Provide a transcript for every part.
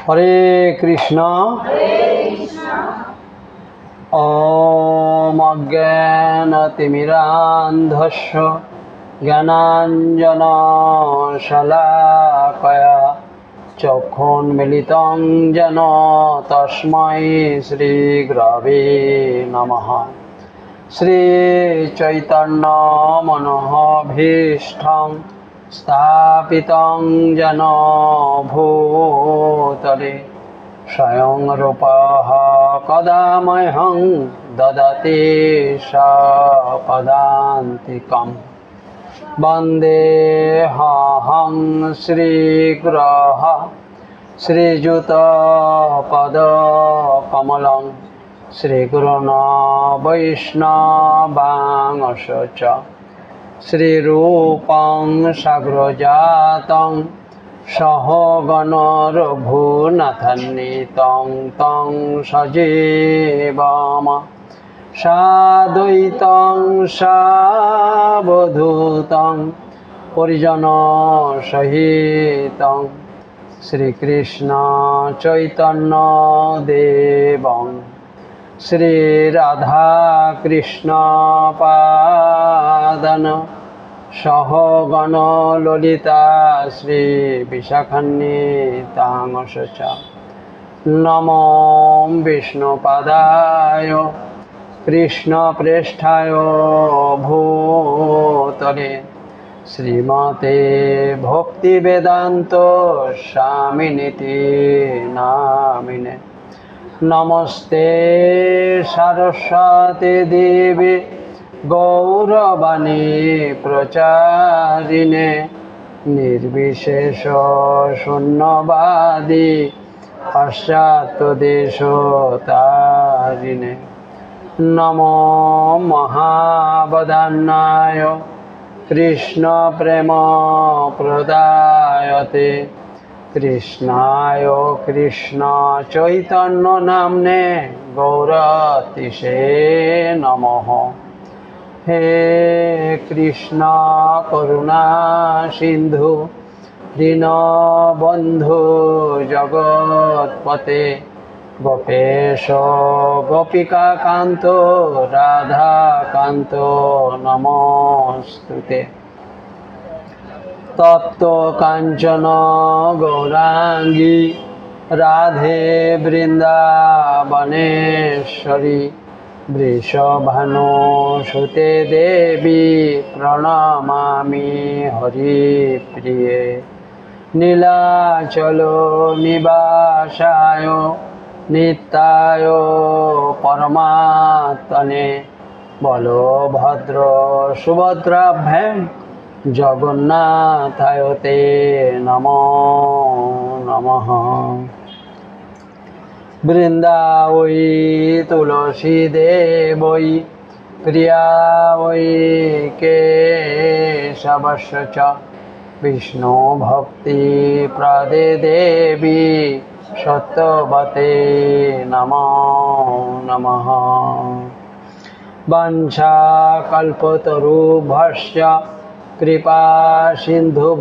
হরে কৃষ্ণ। ওম অজ্ঞানতিমিরান্ধস্য জ্ঞানাঞ্জনশলাকয়া চক্ষুন্মিলিतं যেন তস্मै শ্রীগুরবে নমঃ। শ্রীচৈতন্যমনোভীষ্টং স্থাপিतं যেন ভূতলে স্বয়ং রূপः কদা মह्यं দদতি স্বপদান্তিকम्। वन्देऽहं श्रीगुरोः श्रीयुतपदकमलं श्रीगुरुन् वैष्णवांश च श्रीरूपं साग्रजातं सहगण रघुनाथान्वितं तं सजीवम् साद्वैतं सावधूतं परिजनसहितं श्रीकृष्ण चैतन्य देवं श्रीराधाकृष्ण पादन सहगण ललिता श्रीविशाखान्वितांश च। नमो विष्णुपदाय कृष्णप्रेष्ठाय भूतले श्रीमते भक्तिवेदान्त स्वामिनिति नामिने। नमस्ते सरस्वती देवी गौरवाणी प्रचारिणे निर्विशेष शून्यवादी पाश्चात्यदेशतारिणे। नमो महावदान्याय कृष्ण प्रेम प्रदायते कृष्णाय कृष्ण चैतन्य नाम्ने गौरतिसे नमः। हे कृष्ण करुणा सिंधु दीनबंधु जगत्पते गोपेश गोपिका कांतो राधा कांतो नमोस्तुते। तप्त कांचन गौरांगी राधे वृंदावनेश्वरी वृषभानुसुते देवी प्रणमामि हरिप्रिये। नीलाचल निवासाय नित्याय परमात्मने बलभद्र सुभद्राभ्यां जगन्नाथाय ते नमो नमः। वृंदावै तुलसी देवै प्रिया वै केशवस्य च विष्णु भक्ति प्रदे देवी सत्यवते नमो नमः। वाञ्छाकल्पतरुभ्यश्च कृपा सिन्धुभ्येव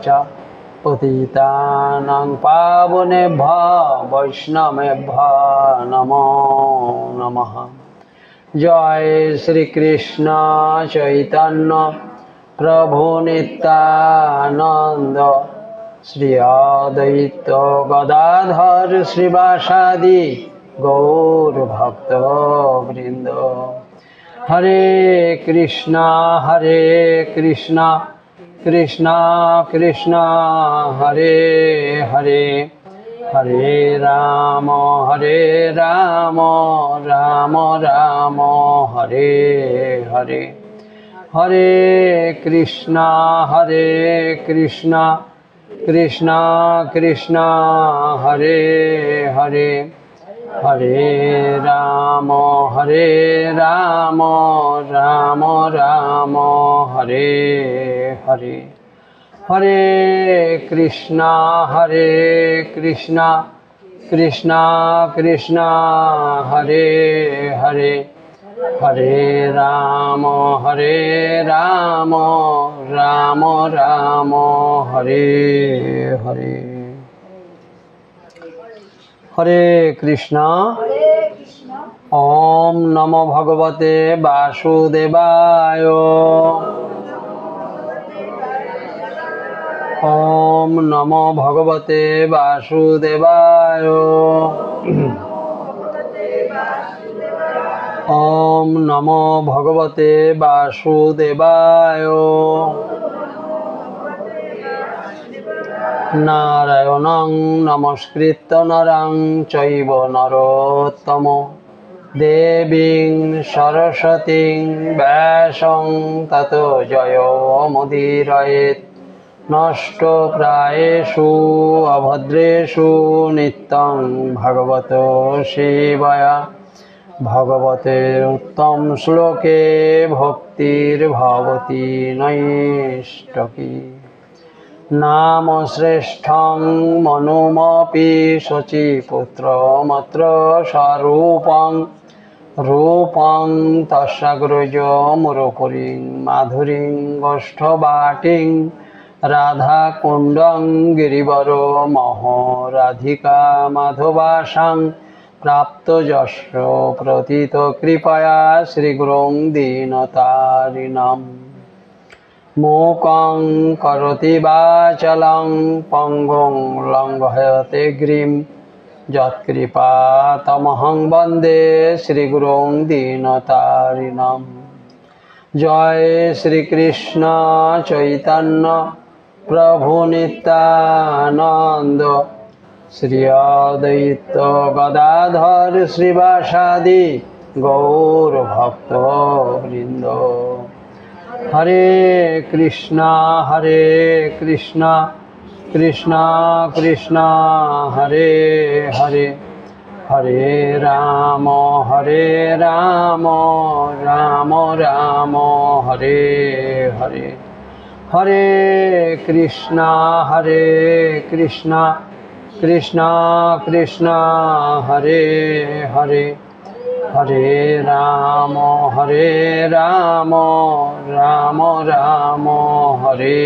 च पतितानां पावनेभ्यो वैष्णवेभ्यो नमो नमः। जय श्री कृष्ण चैतन्य प्रभु नित्यानंद श्री अद्वैत गदाधर श्रीवासादि गौर भक्त वृंद। हरे कृष्णा कृष्णा कृष्णा हरे हरे हरे राम राम राम हरे हरे। हरे कृष्णा कृष्णा कृष्णा हरे हरे हरे राम राम राम हरे हरे। हरे कृष्णा कृष्णा कृष्णा हरे हरे हरे राम राम राम हरे हरे। হরে কৃষ্ণ। ওম নমো ভগবতে বাসুদেবায়। ওম নমো ভগবতে বাসুদেবায়। ওম নমো ভগবতে বাসুদেবায়। নারায়ণং নমস্কৃত্য নরং চৈব নরোত্তম দেবীং সরস্বতীং ব্যাসং ততো জয়মুদীরয়েৎ। নষ্ট প্রায়েষু অভদ্রেষু নিত্যং ভগবত সেবয়া। ভগবতে উত্তম শ্লোকে ভক্তির্ভবতি নৈষ্টকী। নাম শ্রেষ্ঠং মনুমপি শচীপুত্রমত্র স্বরূপং রূপং তস্যাগ্রজ মুরুপুরীং মাধুরীং গোষ্ঠবাটিং রাধাকুণ্ডং গিরিবর মহ রাধিকা মাধবাসাং প্রাপ্ত যশ প্রতীত কৃপয়া শ্রীগুরুং দীনতারিণাম। মূকং করোতি বাচালং পঙ্গুং লঙ্ঘয়তে গিরিম যৎকৃপাতমহং বন্দে শ্রীগুরুং দীনতারিণাম। জয় শ্রীকৃষ্ণ চৈতন্য প্রভু নিত্যানন্দ শ্রী অদ্বৈত গদাধর শ্রীবাসাদি গৌর ভক্ত বৃন্দ। হরে কৃষ্ণ কৃষ্ণ কৃষ্ণ হরে হরে হরে রাম রাম রাম হরে হরে। হরে কৃষ্ণ কৃষ্ণ কৃষ্ণ হরে হরে হরে রাম রাম রাম হরে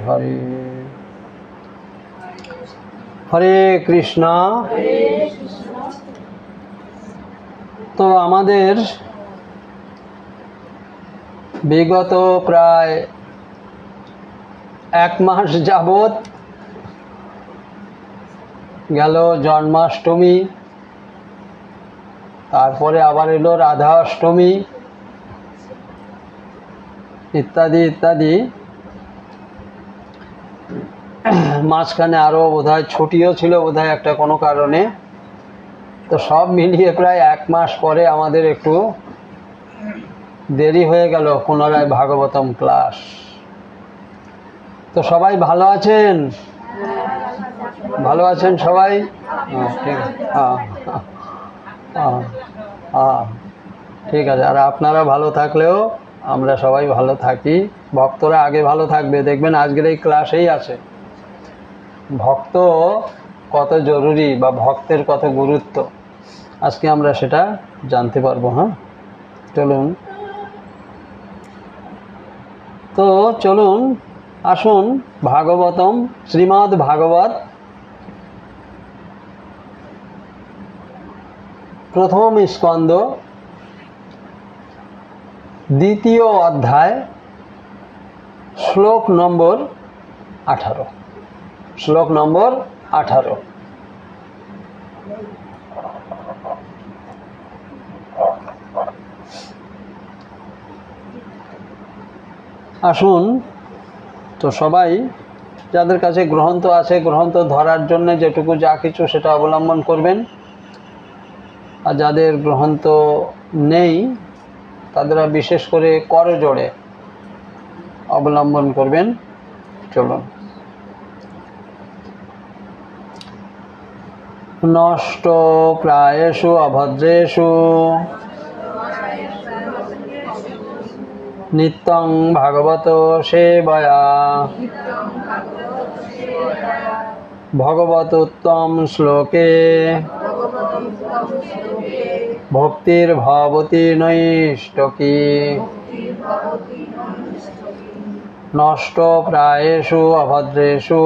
হরে। হরে কৃষ্ণ। তো আমাদের বিগত প্রায় 1 মাস যাবৎ গেল জন্মাষ্টমী, তারপরে আবার এলো রাধা অষ্টমী ইত্যাদি ইত্যাদি। মাঝখানে আরও বোধহয় ছুটিও ছিল বোধহয় একটা কোনো কারণে। তো সব মিলিয়ে প্রায় 1 মাস পরে আমাদের একটু দেরি হয়ে গেল পুনরায় ভাগবতম ক্লাস। তো সবাই ভালো আছেন? ভালো আছেন সবাই? ঠিক আছে, ঠিক আছে। আর আপনারা ভালো থাকলেও আমরা সবাই ভালো থাকি। ভক্তরা আগে ভালো থাকবে, দেখবেন আজকের এই ক্লাসেই আছে ভক্ত কত জরুরি বা ভক্তের কত গুরুত্ব, আজকে আমরা সেটা জানতে পারবো। হ্যাঁ, চলুন। তো চলুন আসুন ভাগবতম, শ্রীমদ্ ভাগবত প্রথম স্কন্দ, দ্বিতীয় অধ্যায়, শ্লোক নম্বর 18। শ্লোক নম্বর 18। আসুন, তো সবাই যাদের কাছে গ্রন্থ আছে গ্রন্থ ধরার জন্য যেটুকু যা কিছু সেটা অবলম্বন করবেন, আর যাদের গ্রন্থ নেই তাদেরা বিশেষ করে করজোড়ে অবলম্বন করবেন। চলুন। নষ্ট প্রায়েষু অভদ্রেষু নিত্যং ভাগবত সেবয়া। ভগবতোত্তম শ্লোকে ভক্তির্ভবতি নৈষ্টকী। নষ্ট প্রায়েষু অভদ্রেষু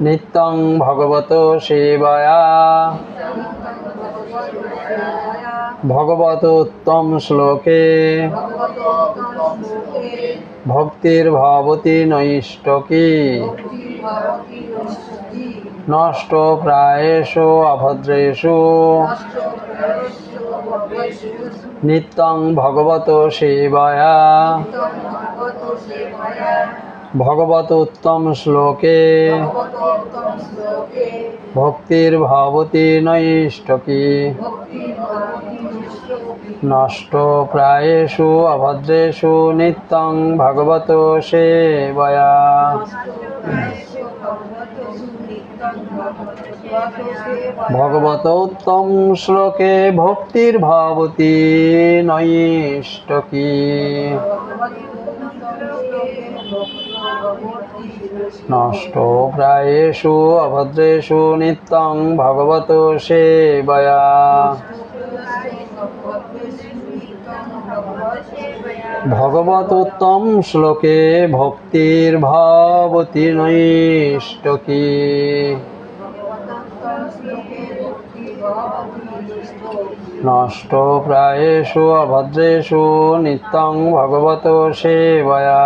নিত্যং ভগবত সেবয়া ভগবত উত্তম শ্লোকে ভক্তির্ভবতি নৈষ্টকী নষ্ট প্রায়েষু অভদ্রেষু নিত্যং ভগবত সেবয়া ভগবত উত্তম শ্লোকে ভক্তির্ভবতি নৈষ্টকী নষ্ট প্রায়েষু অভদ্রেষু নিত্যং ভগবত সেবয়া ভগবত উত্তম শ্লোকে ভক্তির্ভবতি নৈষ্টকী নষ্ট প্রায়েষু অভদ্রেষু নিত্যং ভগবত সেবয়া ভগবত উত্তম শ্লোকে ভক্তির্ভবতি নৈষ্টকী নষ্ট প্রায়েষু অভদ্রেষু নিত্যং ভগবত সেবয়া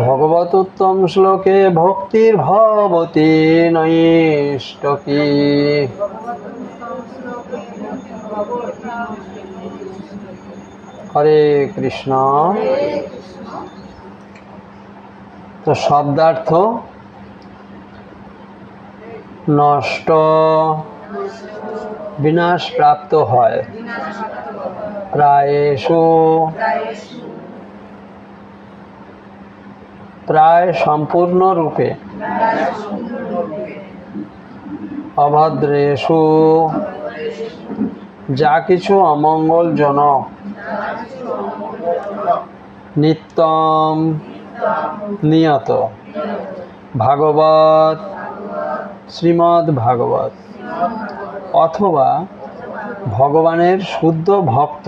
ভগবত উত্তম শ্লোকে ভক্তির্ভবতি নৈষ্টকী হরে কৃষ্ণ। তো শব্দার্থ নষ্ট বিনাশ প্রাপ্ত হয়, প্রায়েষু প্রায় সম্পূর্ণ রূপে, অভদ্রেষু যা কিছু অমঙ্গলজনক, নিত্যম নিয়ত, ভাগবত শ্রীমদ্ ভাগবত অথবা ভগবানের শুদ্ধ ভক্ত।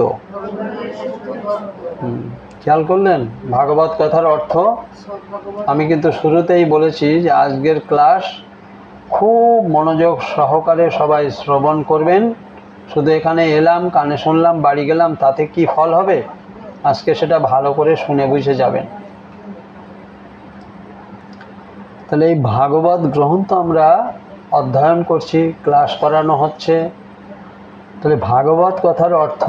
খেয়াল করলেন ভাগবত কথার অর্থ? আমি কিন্তু শুরুতেই বলেছি যে আজকের ক্লাস খুব মনোযোগ সহকারে সবাই শ্রবণ করবেন। শুধু এখানে এলাম, কানে শুনলাম, বাড়ি গেলাম, তাতে কি ফল হবে? আজকে সেটা ভালো করে শুনে বুঝে যাবেন। তাহলে এই ভাগবত গ্রন্থ আমরা অধ্যয়ন করছি, ক্লাস করানো হচ্ছে। তাহলে ভাগবত কথার অর্থ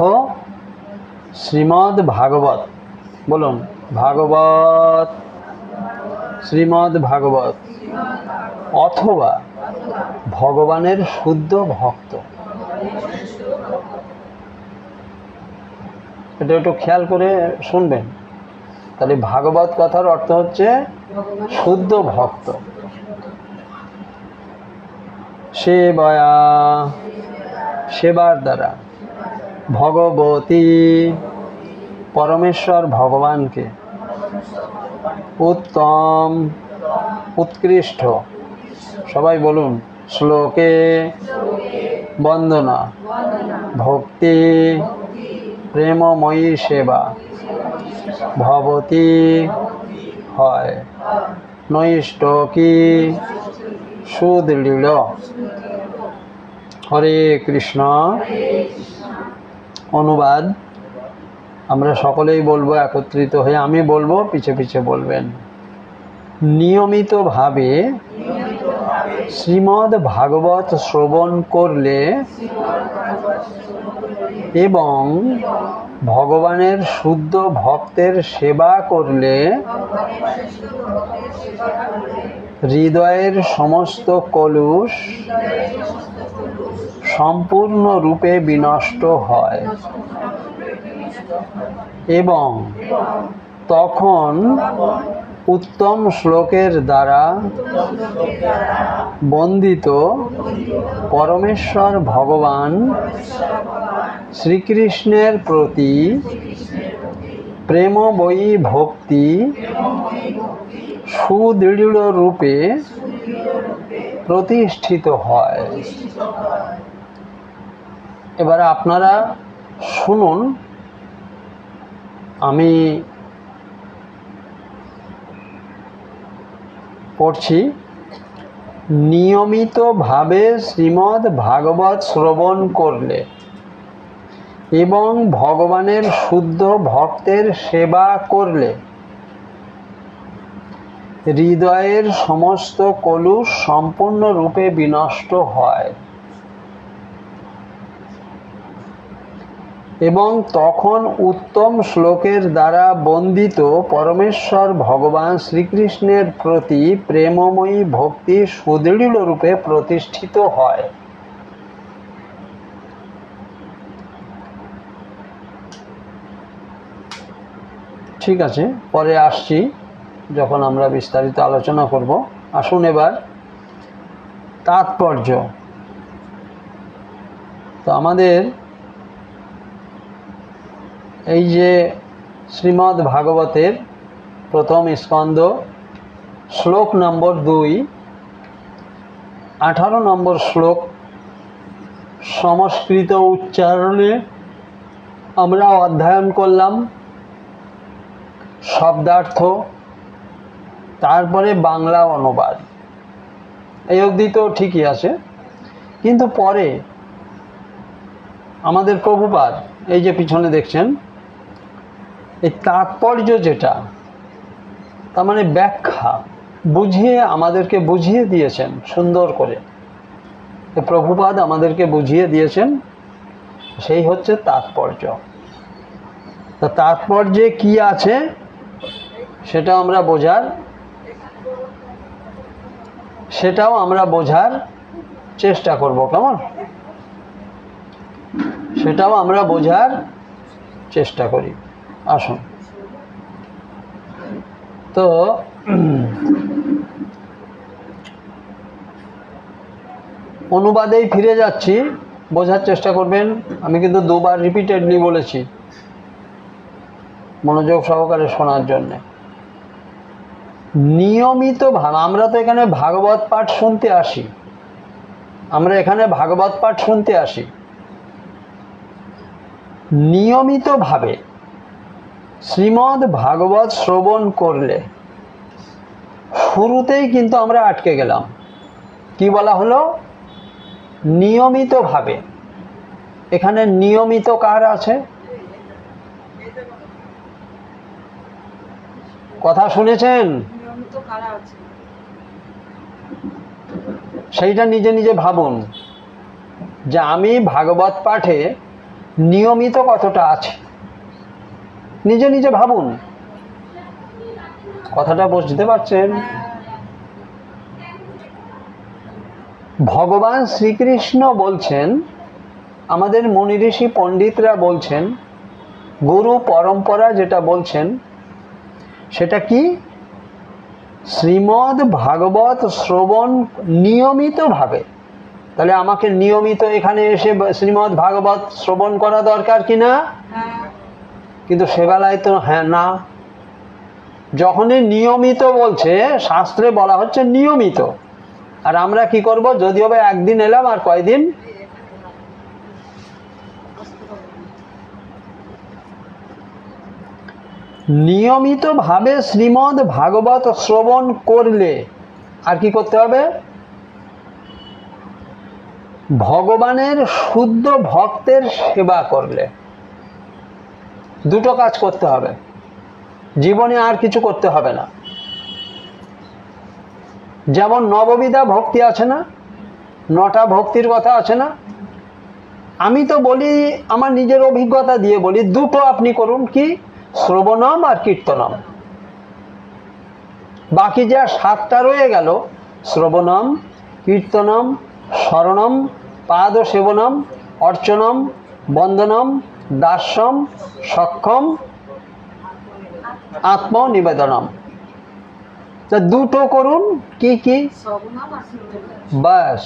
শ্রীমদ্ ভাগবত। বলুন ভাগবত, শ্রীমদ্ ভাগবত অথবা ভগবানের শুদ্ধ ভক্ত। এটা একটু খেয়াল করে শুনবেন। তাহলে ভাগবত কথার অর্থ হচ্ছে শুদ্ধ ভক্ত। সেবয়া সেবার দ্বারা, ভগবতী পরমেশ্বর ভগবানকে, উত্তম উৎকৃষ্ট, সবাই বলুন শ্লোকে বন্দনা, ভক্তি প্রেমময়ী সেবা, ভবতী হয়, নৈষ্টকী সুদৃঢ়। হরে কৃষ্ণ। অনুবাদ আমরা সকলেই বলবো একত্রিত হয়ে। আমি বলবো, পিছে পিছে বলবেন। নিয়মিতভাবে শ্রীমদ্ ভাগবত শ্রবণ করলে এবং ভগবানের শুদ্ধ ভক্তের সেবা করলে হৃদয়ের সমস্ত কলুষ সম্পূর্ণরূপে বিনষ্ট হয় এবং তখন উত্তম শ্লোকের দ্বারা বন্দিত পরমেশ্বর ভগবান শ্রীকৃষ্ণের প্রতি প্রেমময়ী ভক্তি সুদৃঢ় রূপে প্রতিষ্ঠিত হয়। এবার আপনারা শুনুন, আমি পড়ছি। নিয়মিতভাবে শ্রীমদ্ ভাগবত শ্রবণ করলে এবং ভগবানের শুদ্ধ ভক্তের সেবা করলে হৃদয়ের সমস্ত কলুষ সম্পূর্ণরূপে বিনষ্ট হয় এবং তখন উত্তম শ্লোকের দ্বারা বন্দিত পরমেশ্বর ভগবান শ্রীকৃষ্ণের প্রতি প্রেমময়ী ভক্তি সুদৃঢ় রূপে প্রতিষ্ঠিত হয়। ঠিক আছে, পরে আসছি যখন আমরা বিস্তারিত আলোচনা করব। আসুন এবার তাৎপর্য। তো আমাদের এই যে শ্রীমদ্ ভাগবতের প্রথম স্কন্দ শ্লোক নম্বর 2, 18 নম্বর শ্লোক সংস্কৃত উচ্চারণে আমরা অধ্যয়ন করলাম, শব্দার্থ, তারপরে বাংলা অনুবাদ। এই অবধি তো ঠিকই আছে, কিন্তু পরে আমাদের প্রভুপাদ এই যে পিছনে দেখছেন এই তাৎপর্য যেটা, তার মানে ব্যাখ্যা বুঝিয়ে আমাদেরকে বুঝিয়ে দিয়েছেন সুন্দর করে। প্রভুপাদ আমাদেরকে বুঝিয়ে দিয়েছেন, সেই হচ্ছে তাৎপর্য। তা তাৎপর্যে কি আছে সেটাও আমরা বোঝার চেষ্টা করব। কেমন? সেটাও আমরা বোঝার চেষ্টা করি। আসুন, তো অনুবাদেই ফিরে যাচ্ছি, বোঝার চেষ্টা করবেন। আমি কিন্তু 2 বার রিপিটেডলি বলেছি মনোযোগ সহকারে শোনার জন্য। নিয়মিত আমরা তো এখানে ভাগবত পাঠ শুনতে আসি, নিয়মিতভাবে শ্রীমদ্ ভাগবত শ্রবণ করলে, শুরুতেই কিন্তু আমরা আটকে গেলাম। কি বলা হলো? নিয়মিতভাবে। এখানে নিয়মিত কার আছে? কথা শুনেছেন? সেইটা নিজে নিজে ভাবুন যে আমি ভাগবত পাঠে নিয়মিত কতটা আছে। নিজে নিজে ভাবুন, কথাটা বুঝতে পারছেন? ভগবান শ্রীকৃষ্ণ বলছেন, আমাদের মুনি ঋষি পণ্ডিতরা বলছেন, গুরু পরম্পরা যেটা বলছেন সেটা কি? শ্রীমদ্ ভাগবত শ্রবণ নিয়মিতভাবে। তাহলে আমাকে নিয়মিত এখানে এসে শ্রীমদ্ ভাগবত শ্রবণ করা দরকার কি না? কিন্তু সেবেলায় তো না। যখনই নিয়মিত বলছে, শাস্ত্রে বলা হচ্ছে নিয়মিত, আর আমরা কি করব? যদিও বা একদিন এলাম আর কয়দিন। নিয়মিতভাবে শ্রীমদ্ ভাগবত শ্রবণ করলে আর কি করতে হবে? ভগবানের শুদ্ধ ভক্তের সেবা করলে। দুটো কাজ করতে হবে, জীবনে আর কিছু করতে হবে না। যেমন নববিধা ভক্তি আছে না, 9টা ভক্তির কথা আছে না? আমি তো বলি, আমার নিজের অভিজ্ঞতা দিয়ে বলি, দুটো আপনি করুন। কি? শ্রবণম আর কীর্তনম। বাকি যা 7টা রয়ে গেল, শ্রবণম, কীর্তনম, শরণম, পাদ সেবনম, অর্চনম, বন্দনম, দাস্যম, সক্ষম, আত্মনিবেদনম। তা দুটো করুন। কি কি? বাস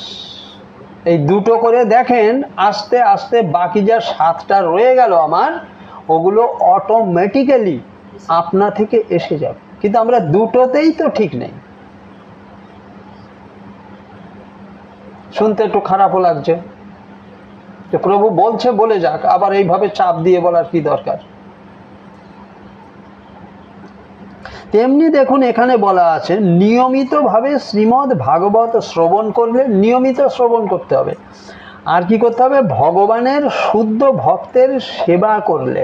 এই দুটো করে দেখেন, আস্তে আস্তে বাকি যা 7টা রয়ে গেল আমার, ওগুলো অটোমেটিক্যালি আপনা থেকে এসে যাবে। কিন্তু আমরা দুটোতেই তো ঠিক নেই। শুনতে একটু খারাপও লাগছে যে প্রভু বলছে বলে যাক, আবার এইভাবে চাপ দিয়ে বলার কি দরকার? তেমনি দেখুন এখানে বলা আছে নিয়মিতভাবে শ্রীমদ্ ভাগবত শ্রবণ করলে, নিয়মিত শ্রবণ করতে হবে। আর কি করতে হবে? ভগবানের শুদ্ধ ভক্তের সেবা করলে,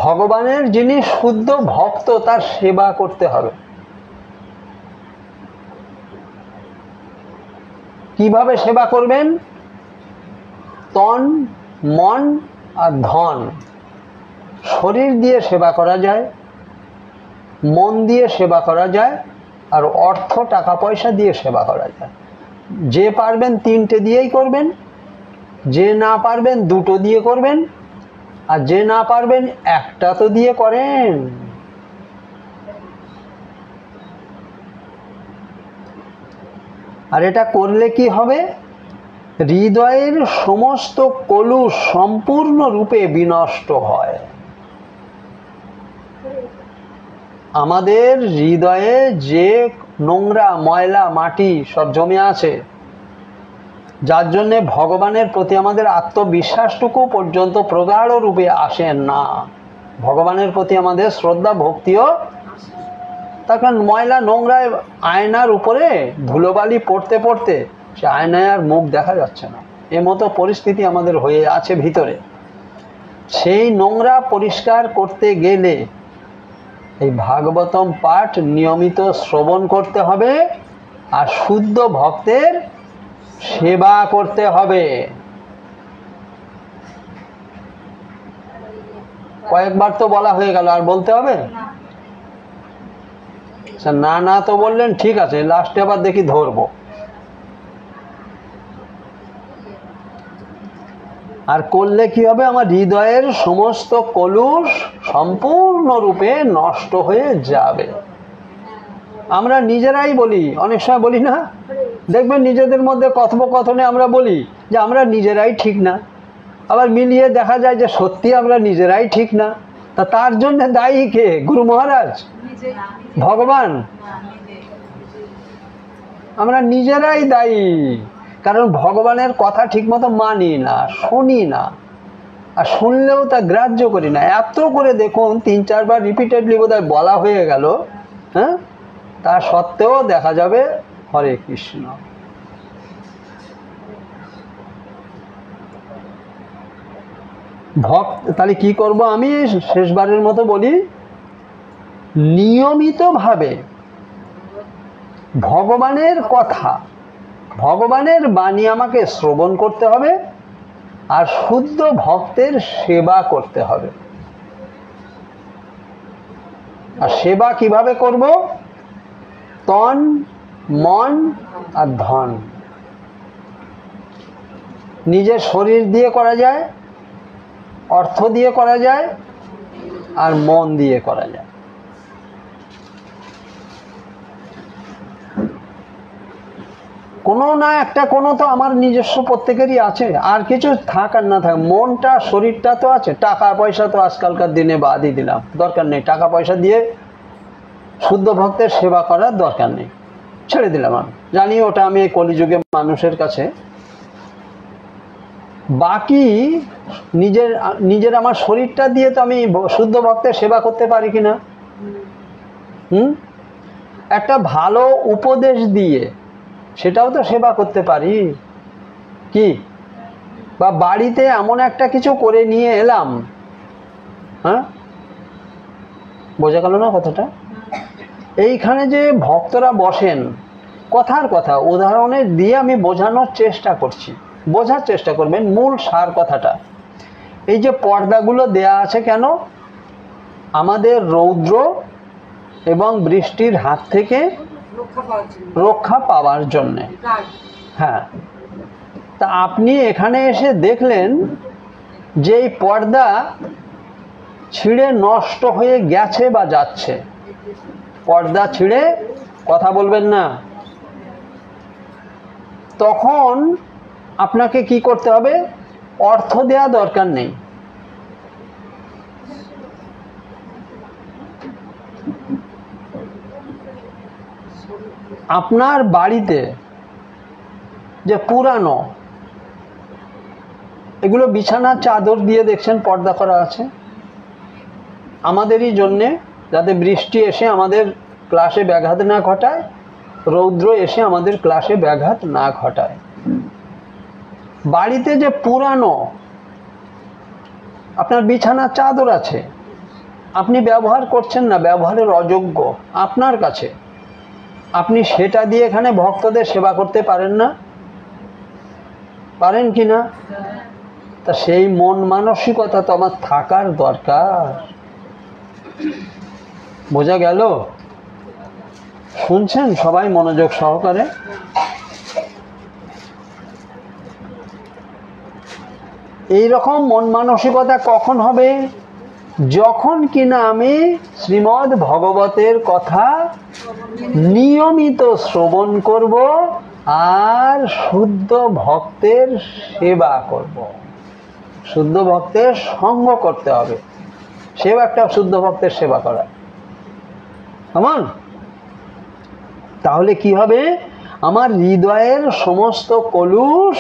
ভগবানের যিনি শুদ্ধ ভক্ত তার সেবা করতে হবে। কিভাবে সেবা করবেন? তন, মন আর ধন। শরীর দিয়ে সেবা করা যায়, মন দিয়ে সেবা করা যায়, আর অর্থ টাকা পয়সা দিয়ে সেবা করা যায়। যে পারবেন 3টে দিয়েই করবেন, যে না পারবেন 2টো দিয়ে করবেন, আর যে না পারবেন 1টা তো দিয়ে করেন। আর এটা করলে কি হবে? হৃদয়ের সমস্ত কলুষ সম্পূর্ণরূপে বিনষ্ট হয়। আমাদের হৃদয়ে যে নোংরা ময়লা মাটি সব জমে আছে, যার জন্যে ভগবানের প্রতি আমাদের আত্মবিশ্বাসটুকু পর্যন্ত প্রগাঢ় রূপে আসেন না, ভগবানের প্রতি আমাদের শ্রদ্ধা ভক্তিও, তার কারণ ময়লা নোংরায় আয়নার উপরে ধুলোবালি পড়তে পড়তে সে আয়নায় আর মুখ দেখা যাচ্ছে না, এমতো পরিস্থিতি আমাদের হয়ে আছে ভিতরে। সেই নোংরা পরিষ্কার করতে গেলে এই ভাগবতম পাঠ নিয়মিত শ্রবণ করতে হবে আর শুদ্ধ ভক্তের সেবা করতে হবে। কয়েকবার তো বলা হয়ে গেল, আর বলতে হবে না? না তো বললেন, ঠিক আছে, লাস্টে আবার দেখি ধরবো। আর করলে কি হবে? আমার হৃদয়ের সমস্ত কলুষ সম্পূর্ণরূপে নষ্ট হয়ে যাবে। আমরা নিজেরাই বলি, অনেক সময় বলি না, দেখবেন নিজেদের মধ্যে কথোপকথনে আমরা বলি যে আমরা নিজেরাই ঠিক না, আবার মিলিয়ে দেখা যায় যে সত্যি আমরা নিজেরাই ঠিক না। তা তার জন্য দায়ী কে? গুরু মহারাজ? ভগবান? আমরা নিজেরাই দায়ী, কারণ ভগবানের কথা ঠিকমতো মানি না, শুনি না, আর শুনলেও তা গ্রাহ্য করি না। এত করে দেখুন 3-4 বার রিপিটেডলি বোধহয় বলা হয়ে গেল, হ্যাঁ, তা সত্ত্বেও দেখা যাবে হরে কৃষ্ণ। ভক্ত তাহলে কি করব? আমি শেষবারের মতো বলি, নিয়মিতভাবে ভগবানের কথা, ভগবানের বাণী আমাকে শ্রবণ করতে হবে আর শুদ্ধ ভক্তের সেবা করতে হবে। আর সেবা কিভাবে করব? তন, মন আর ধন। নিজের শরীর দিয়ে করা যায়, অর্থ দিয়ে করা যায়, আর মন দিয়ে করা যায়। কোনো না একটা কোনো তো আমার নিজস্ব প্রত্যেকেরই আছে, আর কিছু থাক আর না থাক, মনটা শরীরটা তো আছে। টাকা পয়সা তো আজকালকার দিনে বাদই দিলাম, দরকার নেই। টাকা পয়সা দিয়ে শুদ্ধ ভক্তের সেবা করার দরকার নেই, ছেড়ে দিলাম। আমি জানি ওটা আমি কলিযুগে মানুষের কাছে। বাকি নিজের আমার শরীরটা দিয়ে তো আমি শুদ্ধ ভক্তের সেবা করতে পারি কিনা? একটা ভালো উপদেশ দিয়ে সেটাও তো সেবা করতে পারি কি? বা বাড়িতে এমন একটা কিছু করে নিয়ে এলাম, হ্যাঁ, বোঝা গেল না কথাটা? এইখানে যে ভক্তরা বসেন, কথার কথা উদাহরণের দিয়ে আমি বোঝানোর চেষ্টা করছি, বোঝার চেষ্টা করবেন মূল সার কথাটা। এই যে পর্দাগুলো দেয়া আছে কেন? আমাদের রৌদ্র এবং বৃষ্টির হাত থেকে রক্ষা পাওয়ার জন্য। হ্যাঁ, তা আপনি এখানে এসে দেখলেন যে এই পর্দা ছিঁড়ে নষ্ট হয়ে গেছে বা যাচ্ছে। পর্দা ছিঁড়ে কথা বলবেন না, তখন আপনাকে কি করতে হবে? অর্থ দেয়া দরকার নেই। আপনার বাড়িতে যে পুরানো এগুলো বিছানার চাদর দিয়ে দেখছেন পর্দা করা আছে, আমাদেরই জন্যে, যাতে বৃষ্টি এসে আমাদের ক্লাসে ব্যাঘাত না ঘটায়, রৌদ্র এসে আমাদের ক্লাসে ব্যাঘাত না ঘটায়। বাড়িতে যে পুরানো আপনার বিছানার চাদর আছে, আপনি ব্যবহার করছেন না, ব্যবহারের অযোগ্য আপনার কাছে, আপনি সেটা দিয়ে এখানে ভক্তদের সেবা করতে পারেন না? পারেন কি না? তা সেই মন মানসিকতা তো আমার থাকার দরকার। বোঝা গেল? শুনছেন সবাই মনোযোগ সহকারে? এই রকম মন মানসিকতা কখন হবে? যখন কিনা আমি শ্রীমদ্ ভগবতের কথা নিয়মিত শ্রবণ করব আর শুদ্ধ ভক্তের সেবা করব। শুদ্ধ ভক্তের সঙ্গ করতে হবে। সেবা একটা শুদ্ধ ভক্তের সেবা করা, কেমন? তাহলে কি হবে? আমার হৃদয়ের সমস্ত কলুষ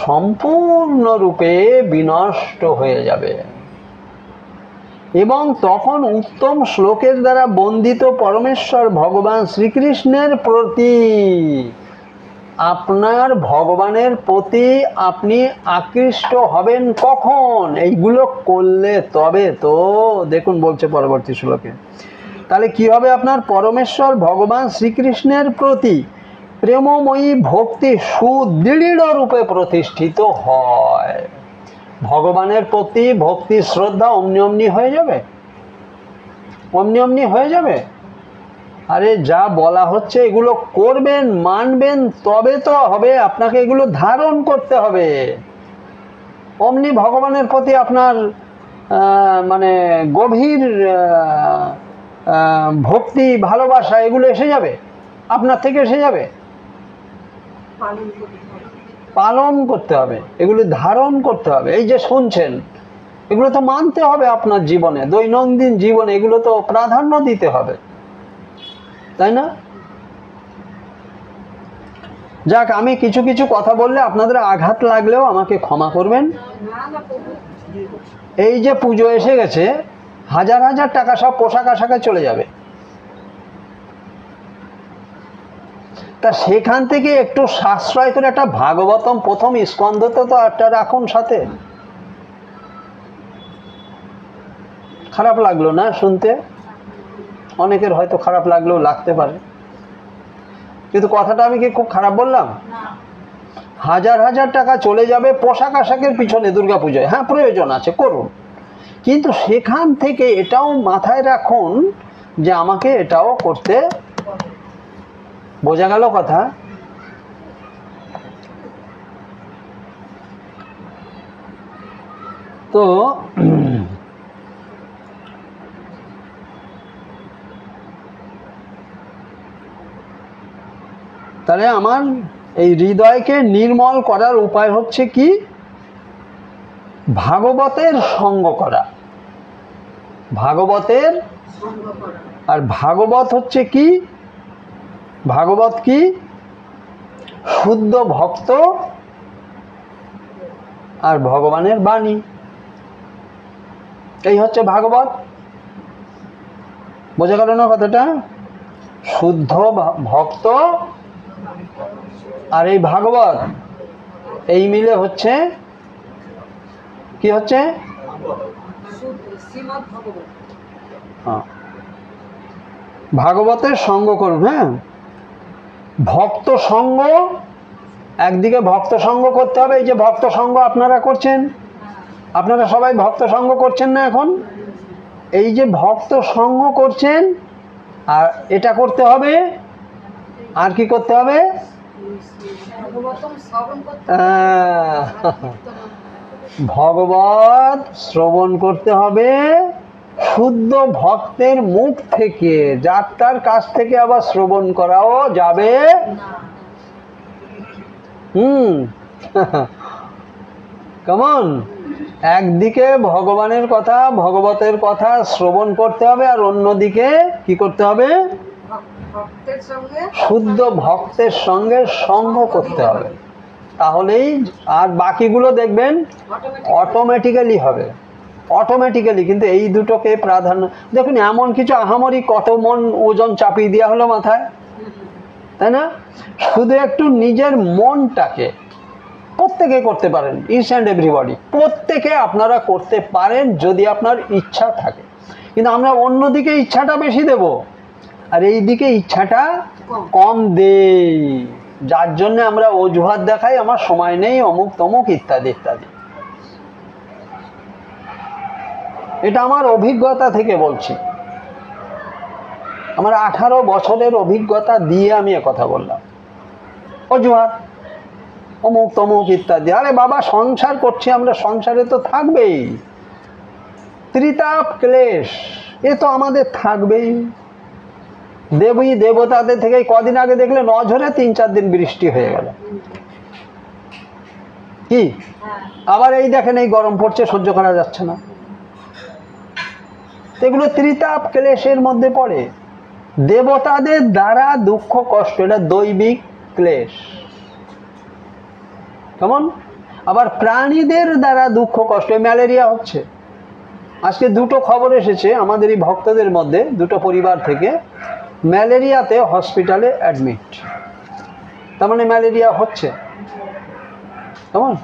সম্পূর্ণরূপে বিনষ্ট হয়ে যাবে এবং তখন উত্তম শ্লোকের দ্বারা বন্দিত পরমেশ্বর ভগবান শ্রীকৃষ্ণের প্রতি, আপনার ভগবানের প্রতি আপনি আকৃষ্ট হবেন কখন? এইগুলো করলে তবে তো। দেখুন বলছে পরবর্তী শ্লোকে, তাহলে কি হবে? আপনার পরমেশ্বর ভগবান শ্রীকৃষ্ণের প্রতি প্রেমময়ী ভক্তি সুদৃঢ় রূপে প্রতিষ্ঠিত হয়। ভগবানের প্রতি ভক্তি শ্রদ্ধা অমনি অমনি হয়ে যাবে, অমনি অমনি হয়ে যাবে। আরে যা বলা হচ্ছে এগুলো করবেন, মানবেন, তবে তো হবে। আপনাকে এগুলো ধারণ করতে হবে। অমনি ভগবানের প্রতি আপনার মানে গভীর ভক্তি ভালোবাসা এগুলো এসে যাবে, আপনার থেকে এসে যাবে। পালন করতে হবে, এগুলো ধারণ করতে হবে। এই যে শুনছেন, এগুলো তো মানতে হবে আপনার জীবনে, দৈনন্দিন জীবনে এগুলো তো প্রাধান্য দিতে হবে, তাই না? যাক, আমি কিছু কিছু কথা বললে আপনাদের আঘাত লাগলেও আমাকে ক্ষমা করবেন। এই যে পুজো এসে গেছে, হাজার হাজার টাকা সব পোশাক আশাকে চলে যাবে। তা সেখান থেকে একটু সাশ্রয় করে একটা ভাগবতম প্রথম স্কন্ধতে তো একটা রাখুন সাথে। খারাপ লাগলো না শুনতে? অনেকের হয়তো খারাপ লাগলেও লাগতে পারে, কিন্তু কথাটা আমি কি খুব খারাপ বললাম? হাজার হাজার টাকা চলে যাবে পোশাক আশাকের পিছনে দুর্গাপূজায়। হ্যাঁ, প্রয়োজন আছে, করুন, কিন্তু সেখান থেকে এটাও মাথায় রাখুন যে আমাকে এটাও করতে। বোঝা গেল কথা? তো তাহলে আমার এই হৃদয়কে নির্মল করার উপায় হচ্ছে কি? ভাগবতের সঙ্গ করা। ভাগবতের, আর ভাগবত হচ্ছে কি? ভাগবত কি? শুদ্ধ ভক্ত আর ভগবানের বাণী, এই হচ্ছে ভাগবত। বোঝা গেল না কথাটা? শুদ্ধ ভক্ত আর এই ভাগবত, এই মিলে হচ্ছে কি? হচ্ছে ভাগবতের সঙ্গ করুন। হ্যাঁ, ভক্ত সঙ্গ, একদিকে ভক্ত সঙ্গ করতে হবে। এই যে ভক্ত সঙ্গ আপনারা করছেন, আপনারা সবাই ভক্ত সঙ্গ করছেন না এখন? এই যে ভক্ত সঙ্গ করছেন, আর এটা করতে হবে, আর কি করতে হবে? ভগবত শ্রবণ করতে হবে শুদ্ধ ভক্তের মুখ থেকে, যার তার কাছ থেকে আবার শ্রবণ করাও যাবে। কেমন? একদিকে ভগবানের কথা, ভগবতের কথা শ্রবণ করতে হবে, আর অন্যদিকে কি করতে হবে? শুদ্ধ ভক্তের সঙ্গে সঙ্গ করতে হবে। তাহলেই, আর বাকিগুলো দেখবেন অটোমেটিক্যালি হবে। অটোমেটিক্যালি। কিন্তু এই দুটোকে প্রাধান্য, দেখুন এমন কিছু আহামরি কত মন ওজন চাপিয়ে দেওয়া হলো মাথায়, তাই না? শুধু একটু নিজের মনটাকে, প্রত্যেকে করতে পারেন, ইচ অ্যান্ড এভরিবডি, প্রত্যেকে আপনারা করতে পারেন যদি আপনার ইচ্ছা থাকে। কিন্তু আমরা অন্যদিকে ইচ্ছাটা বেশি দেব আর এই দিকে ইচ্ছাটা কম দেই, যার জন্য আমরা অজুহাত দেখাই, আমার সময় নেই, অমুক তমুক ইত্যাদি ইত্যাদি। এটা আমার অভিজ্ঞতা থেকে বলছি, আমার 18 বছরের অভিজ্ঞতা দিয়ে আমি কথা বললাম। অজুহাত, অমুক তমুক ইত্যাদি। আরে বাবা, সংসার করছি আমরা, সংসারে তো থাকবেই ত্রিতাপ ক্লেশ, এ তো আমাদের থাকবেই। দেবী দেবতাদের থেকে কদিন আগে দেখলে নঝরে 3-4 দিন বৃষ্টি হয়ে গেল, কি? আবার এই দেখেন এই গরম পড়ছে, সহ্য করা যাচ্ছে না। এগুলো ত্রিতাপ ক্লেশের মধ্যে পড়ে। দেবতাদের দ্বারা দুঃখ কষ্ট, এটা দৈবিক ক্লেশ, কেমন? আবার প্রাণীদের দ্বারা দুঃখ কষ্ট, ম্যালেরিয়া হচ্ছে। আজকে দুটো খবর এসেছে আমাদের এই ভক্তদের মধ্যে, দুটো পরিবার থেকে ম্যালেরিয়াতে হসপিটালে অ্যাডমিট। তার মানে ম্যালেরিয়া হচ্ছে, কেমন?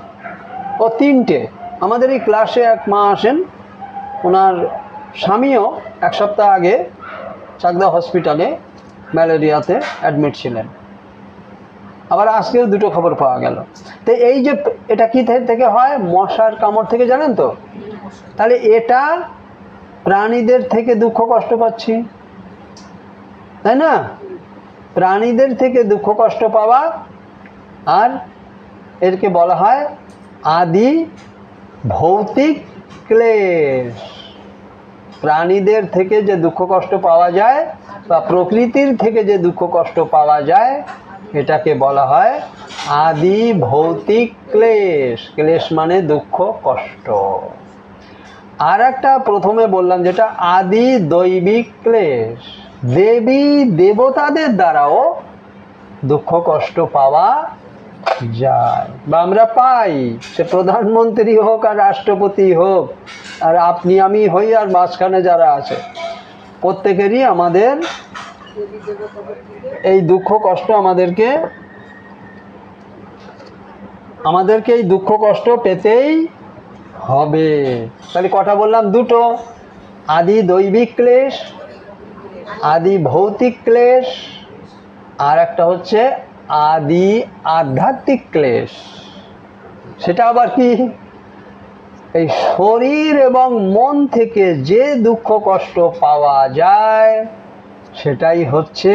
ও 3টে। আমাদের এই ক্লাসে এক মা আসেন, ওনার স্বামীও 1 সপ্তাহ আগে চাকদা হসপিটালে ম্যালেরিয়াতে অ্যাডমিট ছিলেন। আবার আজকেও দুটো খবর পাওয়া গেল। তো এই যে এটা কি থেকে হয়? মশার কামড় থেকে, জানেন তো? তাহলে এটা প্রাণীদের থেকে দুঃখ কষ্ট পাচ্ছি, তাই না? প্রাণীদের থেকে দুঃখ কষ্ট পাওয়া, আর এরকে বলা হয় আদি ভৌতিক ক্লেশ। প্রাণীদের থেকে যে দুঃখ কষ্ট পাওয়া যায় বা প্রকৃতির থেকে যে দুঃখ কষ্ট পাওয়া যায়, এটাকে বলা হয় আদি ভৌতিক ক্লেশ। ক্লেশ মানে দুঃখ কষ্ট। আর একটা প্রথমে বললাম যেটা আদি দৈবিক ক্লেশ, দেবী দেবতাদের দ্বারাও দুঃখ কষ্ট পাওয়া যায় বা আমরা পাই। সে প্রধানমন্ত্রী হোক আর রাষ্ট্রপতি হোক, আর আপনি আমি হই আর মাঝখানে যারা আছে, প্রত্যেকেরই আমাদের এই দুঃখ কষ্ট, আমাদেরকে এই দুঃখ কষ্ট পেতেই হবে। তাহলে কটা বললাম? দুটো, আদি দৈবিক ক্লেশ, আদি ভৌতিক ক্লেশ, আর একটা হচ্ছে আদি আধ্যাত্মিক ক্লেশ। সেটা আবার কি? এই শরীর এবং মন থেকে যে দুঃখ কষ্ট পাওয়া যায় সেটাই হচ্ছে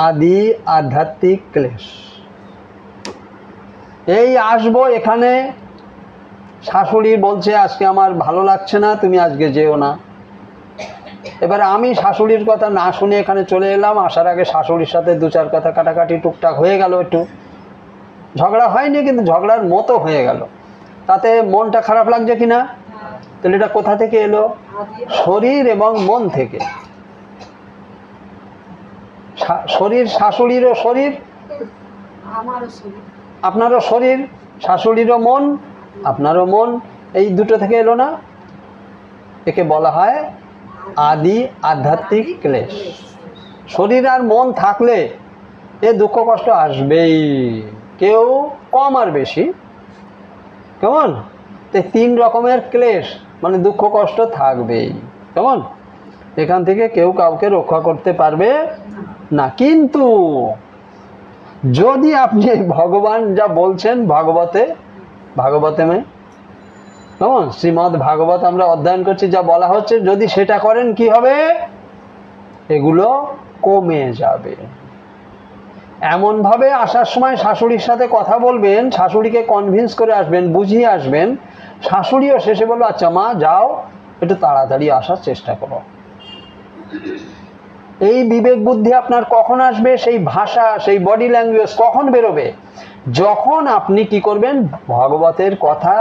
আদি আধ্যাত্মিক ক্লেশ। এই আসবো এখানে, শাশুড়ি বলছে আজকে আমার ভালো লাগছে না, তুমি আজকে যেও না। এবারে আমি শাশুড়ির কথা না শুনে এখানে চলে এলাম। আসার আগে শাশুড়ির সাথে 2-4 কথা কাটাকাটি টুকটাক হয়ে গেল, একটু ঝগড়া হয়নি কিন্তু ঝগড়ার মতো হয়ে গেল। তাতে মনটা খারাপ লাগছে কিনা? তাহলে এটা কোথা থেকে এলো? শরীর এবং মন থেকে। শরীর, শাশুড়িরও শরীর, আপনারও শরীর, শাশুড়িরও মন, আপনারও মন, এই দুটো থেকে এলো না? একে বলা হয় আদি আধ্যাত্মিক ক্লেশ। শরীর আর মন থাকলে এ দুঃখ কষ্ট আসবেই, কেউ কম আর বেশি, কেমন? 3 রকমের ক্লেশ মানে দুঃখ কষ্ট থাকবেই, কেমন? এখান থেকে কেউ কাউকে রক্ষা করতে পারবে না। কিন্তু যদি আপনি ভগবান যা বলছেন ভাগবতে কেমন, শ্রীমদ্ ভাগবত আমরা অধ্যয়ন করছি, যা বলা হচ্ছে, যদি সেটা করেন কি হবে? এগুলো কমে যাবে। এমনভাবে আসার সময় শাশুড়ির সাথে কথা বলবেন, শাশুড়িকে কনভিন্স করে আসবেন, বুঝিয়ে আসবেন। শাশুড়িও শেষে বলবে আচ্ছা মা যাও, একটু তাড়াতাড়ি আসার চেষ্টা করো। এই বিবেক বুদ্ধি আপনার কখন আসবে? সেই ভাষা, সেই বডি ল্যাঙ্গুয়েজ কখন বেরোবে? যখন আপনি কি করবেন? ভাগবতের কথা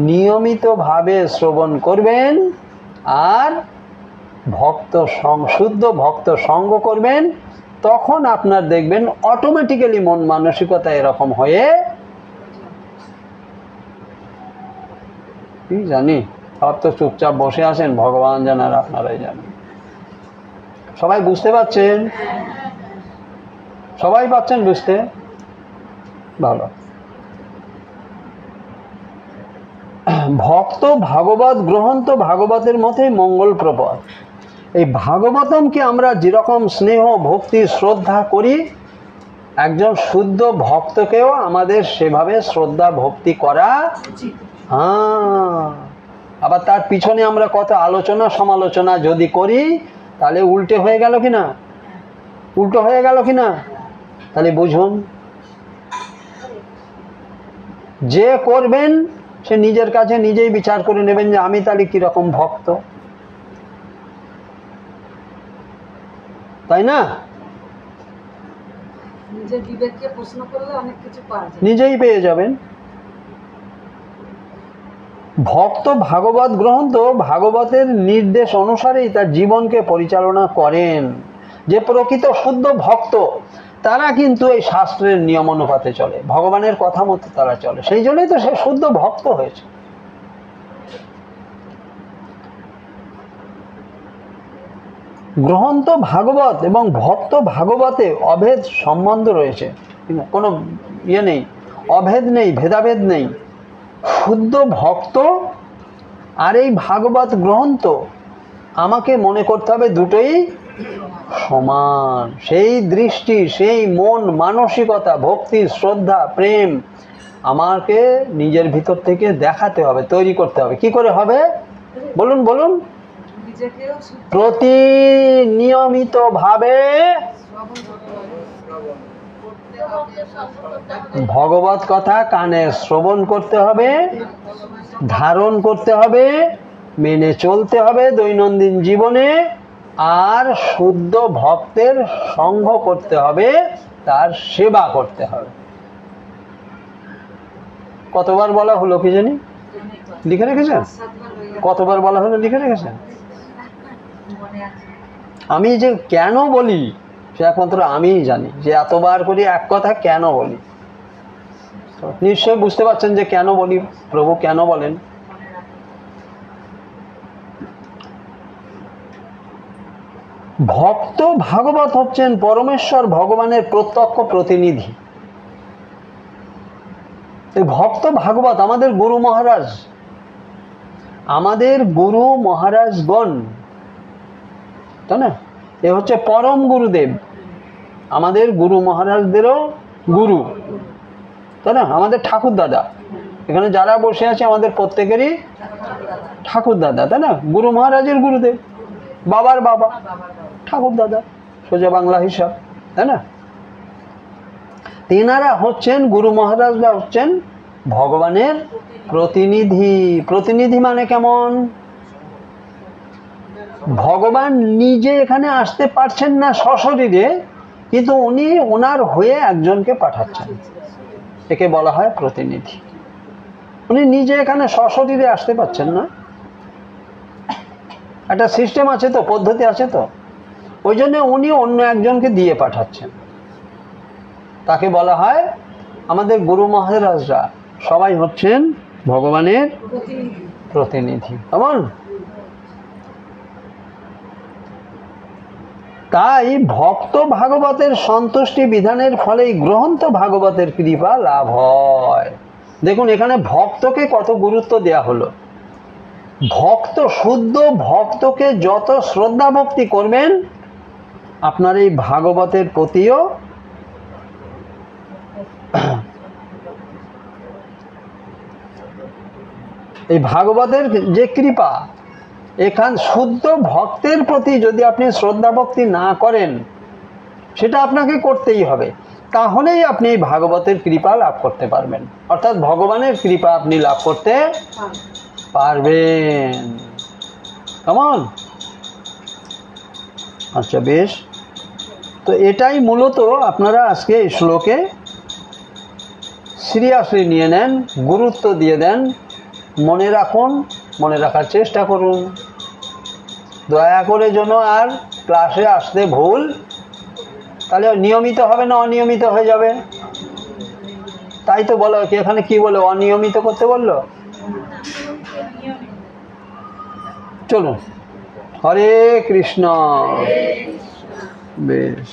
নিয়মিতভাবে শ্রবণ করবেন আর শুদ্ধ ভক্ত সঙ্গ করবেন। তখন আপনার দেখবেন অটোমেটিক্যালি মন মানসিকতা এরকম হয়ে কি জানি, সব তো চুপচাপ বসে আছেন, ভগবান জানার, আপনারাই জানেন। সবাই বুঝতে পারছেন? সবাই পাচ্ছেন বুঝতে? ভালো। ভক্ত ভাগবত গ্রহন্ত ভাগবতের মতোই মঙ্গল প্রপদ। এই ভাগবতমকে আমরা যেরকম স্নেহ ভক্তি শ্রদ্ধা করি, একজন শুদ্ধ ভক্তকেও আমাদের সেভাবে শ্রদ্ধা ভক্তি করা। হ্যাঁ, আবার তার পিছনে আমরা কত আলোচনা সমালোচনা যদি করি, তাহলে উল্টে হয়ে গেল কিনা, উল্টো হয়ে গেল কিনা, তাহলে বুঝুন, যে করবেন সে নিজের কাছে নিজেই বিচার করে নেবেন যে আমি তাহলে কিরকম ভক্ত, তাই না? নিজেই পেয়ে যাবেন। ভক্ত ভাগবত গ্রহণ তো ভাগবতের নির্দেশ অনুসারেই তার জীবনকে পরিচালনা করেন। যে প্রকৃত শুদ্ধ ভক্ত তারা কিন্তু এই শাস্ত্রের নিয়ম অনুপাতে চলে, ভগবানের কথা মতো তারা চলে, সেই জন্যই তো সে শুদ্ধ ভক্ত হয়েছে। গ্রহন্ত ভাগবত এবং ভক্ত ভাগবতে অভেদ সম্বন্ধ রয়েছে, কোনো ইয়ে নেই, অভেদ নেই, ভেদাভেদ নেই। শুদ্ধ ভক্ত আর এই ভাগবত গ্রন্থ আমাকে মনে করতে হবে দুটোই সমান। সেই দৃষ্টি, সেই মন মানসিকতা, ভক্তি শ্রদ্ধা প্রেম আমাকে নিজের ভিতর থেকে দেখাতে হবে, তৈরি করতে হবে। কি করে হবে বলুন বলুন? প্রতিনিয়মিত ভাবে ভগবত কথা কানে শ্রবণ করতে হবে, ধারণ করতে হবে, মেনে চলতে হবে দৈনন্দিন জীবনে, আর শুদ্ধ ভক্তের সঙ্গ করতে হবে, তার সেবা করতে হবে। কতবার বলা হলো কি জানি, লিখে রেখেছেন? কতবার বলা হলো লিখে রেখেছেন? আমি যে কেন বলি সে একমাত্র আমিই জানি, যে এতবার করি এক কথা কেন বলি। নিশ্চয় বুঝতে পারছেন যে কেন বলি, প্রভু কেন বলেন। ভক্ত ভাগবত হচ্ছেন পরমেশ্বর ভগবানের প্রত্যক্ষ প্রতিনিধি। এই ভক্ত ভাগবত আমাদের গুরু মহারাজ, আমাদের গুরু মহারাজগণ, তাই না? এ হচ্ছে পরম গুরুদেব, আমাদের গুরু মহারাজদেরও গুরু, তাই না? আমাদের ঠাকুর দাদা, এখানে যারা বসে আছে আমাদের প্রত্যেকেরই ঠাকুর দাদা, তাই না? গুরু মহারাজের গুরুদেব, বাবার বাবা ঠাকুর দাদা, সোজা বাংলা হিসাব, তাই না? তেনারা হচ্ছেন গুরু মহারাজরা, হচ্ছেন ভগবানের প্রতিনিধি। প্রতিনিধি মানে কেমন? ভগবান নিজে এখানে আসতে পারছেন না সশরীরে, কিন্তু উনি ওনার হয়ে একজনকে পাঠাচ্ছেন, একে বলা হয় প্রতিনিধি। উনি নিজে এখানে সশরীরে আসতে পারছেন না, একটা সিস্টেম আছে তো, পদ্ধতি আছে তো, ওই জন্য উনি অন্য একজনকে দিয়ে পাঠাচ্ছেন, তাকে বলা হয় আমাদের গুরু মহারাজরা সবাই হচ্ছেন ভগবানের প্রতিনিধি। কেমন? তাই ভক্ত ভাগবতের সন্তুষ্টি বিধানের ফলেই গ্রহন্ত ভাগবতের কৃপা লাভ হয়। দেখুন এখানে ভক্তকে কত গুরুত্ব দেয়া হলো। ভক্ত, শুদ্ধ ভক্তকে যত শ্রদ্ধা ভক্তি করবেন, আপনার এই ভাগবতের প্রতিও এই ভাগবতের যে কৃপা, এখান শুদ্ধ ভক্তের প্রতি যদি আপনি শ্রদ্ধা ভক্তি না করেন, সেটা আপনাকে করতেই হবে, তাহলেই আপনি এই ভাগবতের কৃপা লাভ করতে পারবেন, অর্থাৎ ভগবানের কৃপা আপনি লাভ করতে পারবেন। কেমন? আচ্ছা বেশ, তো এটাই মূলত আপনারা আজকে এই শ্লোকে সিরিয়াসলি নিয়ে নেন, গুরুত্ব দিয়ে দেন, মনে রাখুন, মনে রাখার চেষ্টা করুন। দয়া করে যেন আর ক্লাসে আসতে ভুল, তাহলে নিয়মিত হবে না অনিয়মিত হয়ে যাবে। তাই তো বলো, এখানে কি বলে অনিয়মিত করতে বললো? চলুন, হরে কৃষ্ণ। বেশ,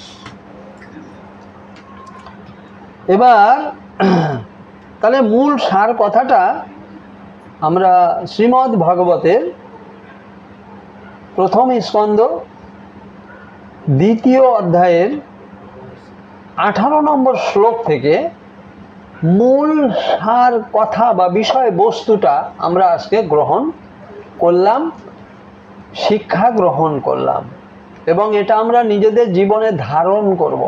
এবার তাহলে মূল সার কথাটা আমরা শ্রীমদ্ ভাগবতের প্রথম স্কন্ধ দ্বিতীয় অধ্যায়ের 18 নম্বর শ্লোক থেকে মূল সার কথা বা বিষয় বস্তুটা আমরা আজকে গ্রহণ করলাম, শিক্ষা গ্রহণ করলাম, এবং এটা আমরা নিজেদের জীবনে ধারণ করব,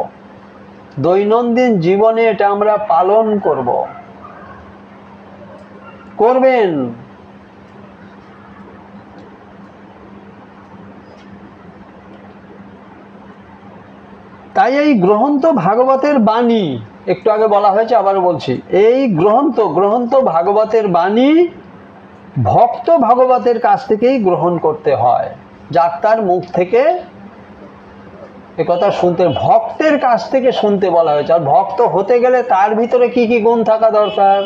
দৈনন্দিন জীবনে এটা আমরা পালন করব, করবেন। তাই এই গ্রন্থ ভাগবতের বাণী, একটু আগে বলা হয়েছে আবারও বলছি, এই গ্রন্থ ভাগবতের বাণী ভক্ত ভাগবতের কাছ থেকেই গ্রহণ করতে হয়। যার তার মুখ থেকে একথা শুনতে, ভক্তের কাছ থেকে শুনতে বলা হয়েছে। আর ভক্ত হতে গেলে তার ভিতরে কি কি গুণ থাকা দরকার,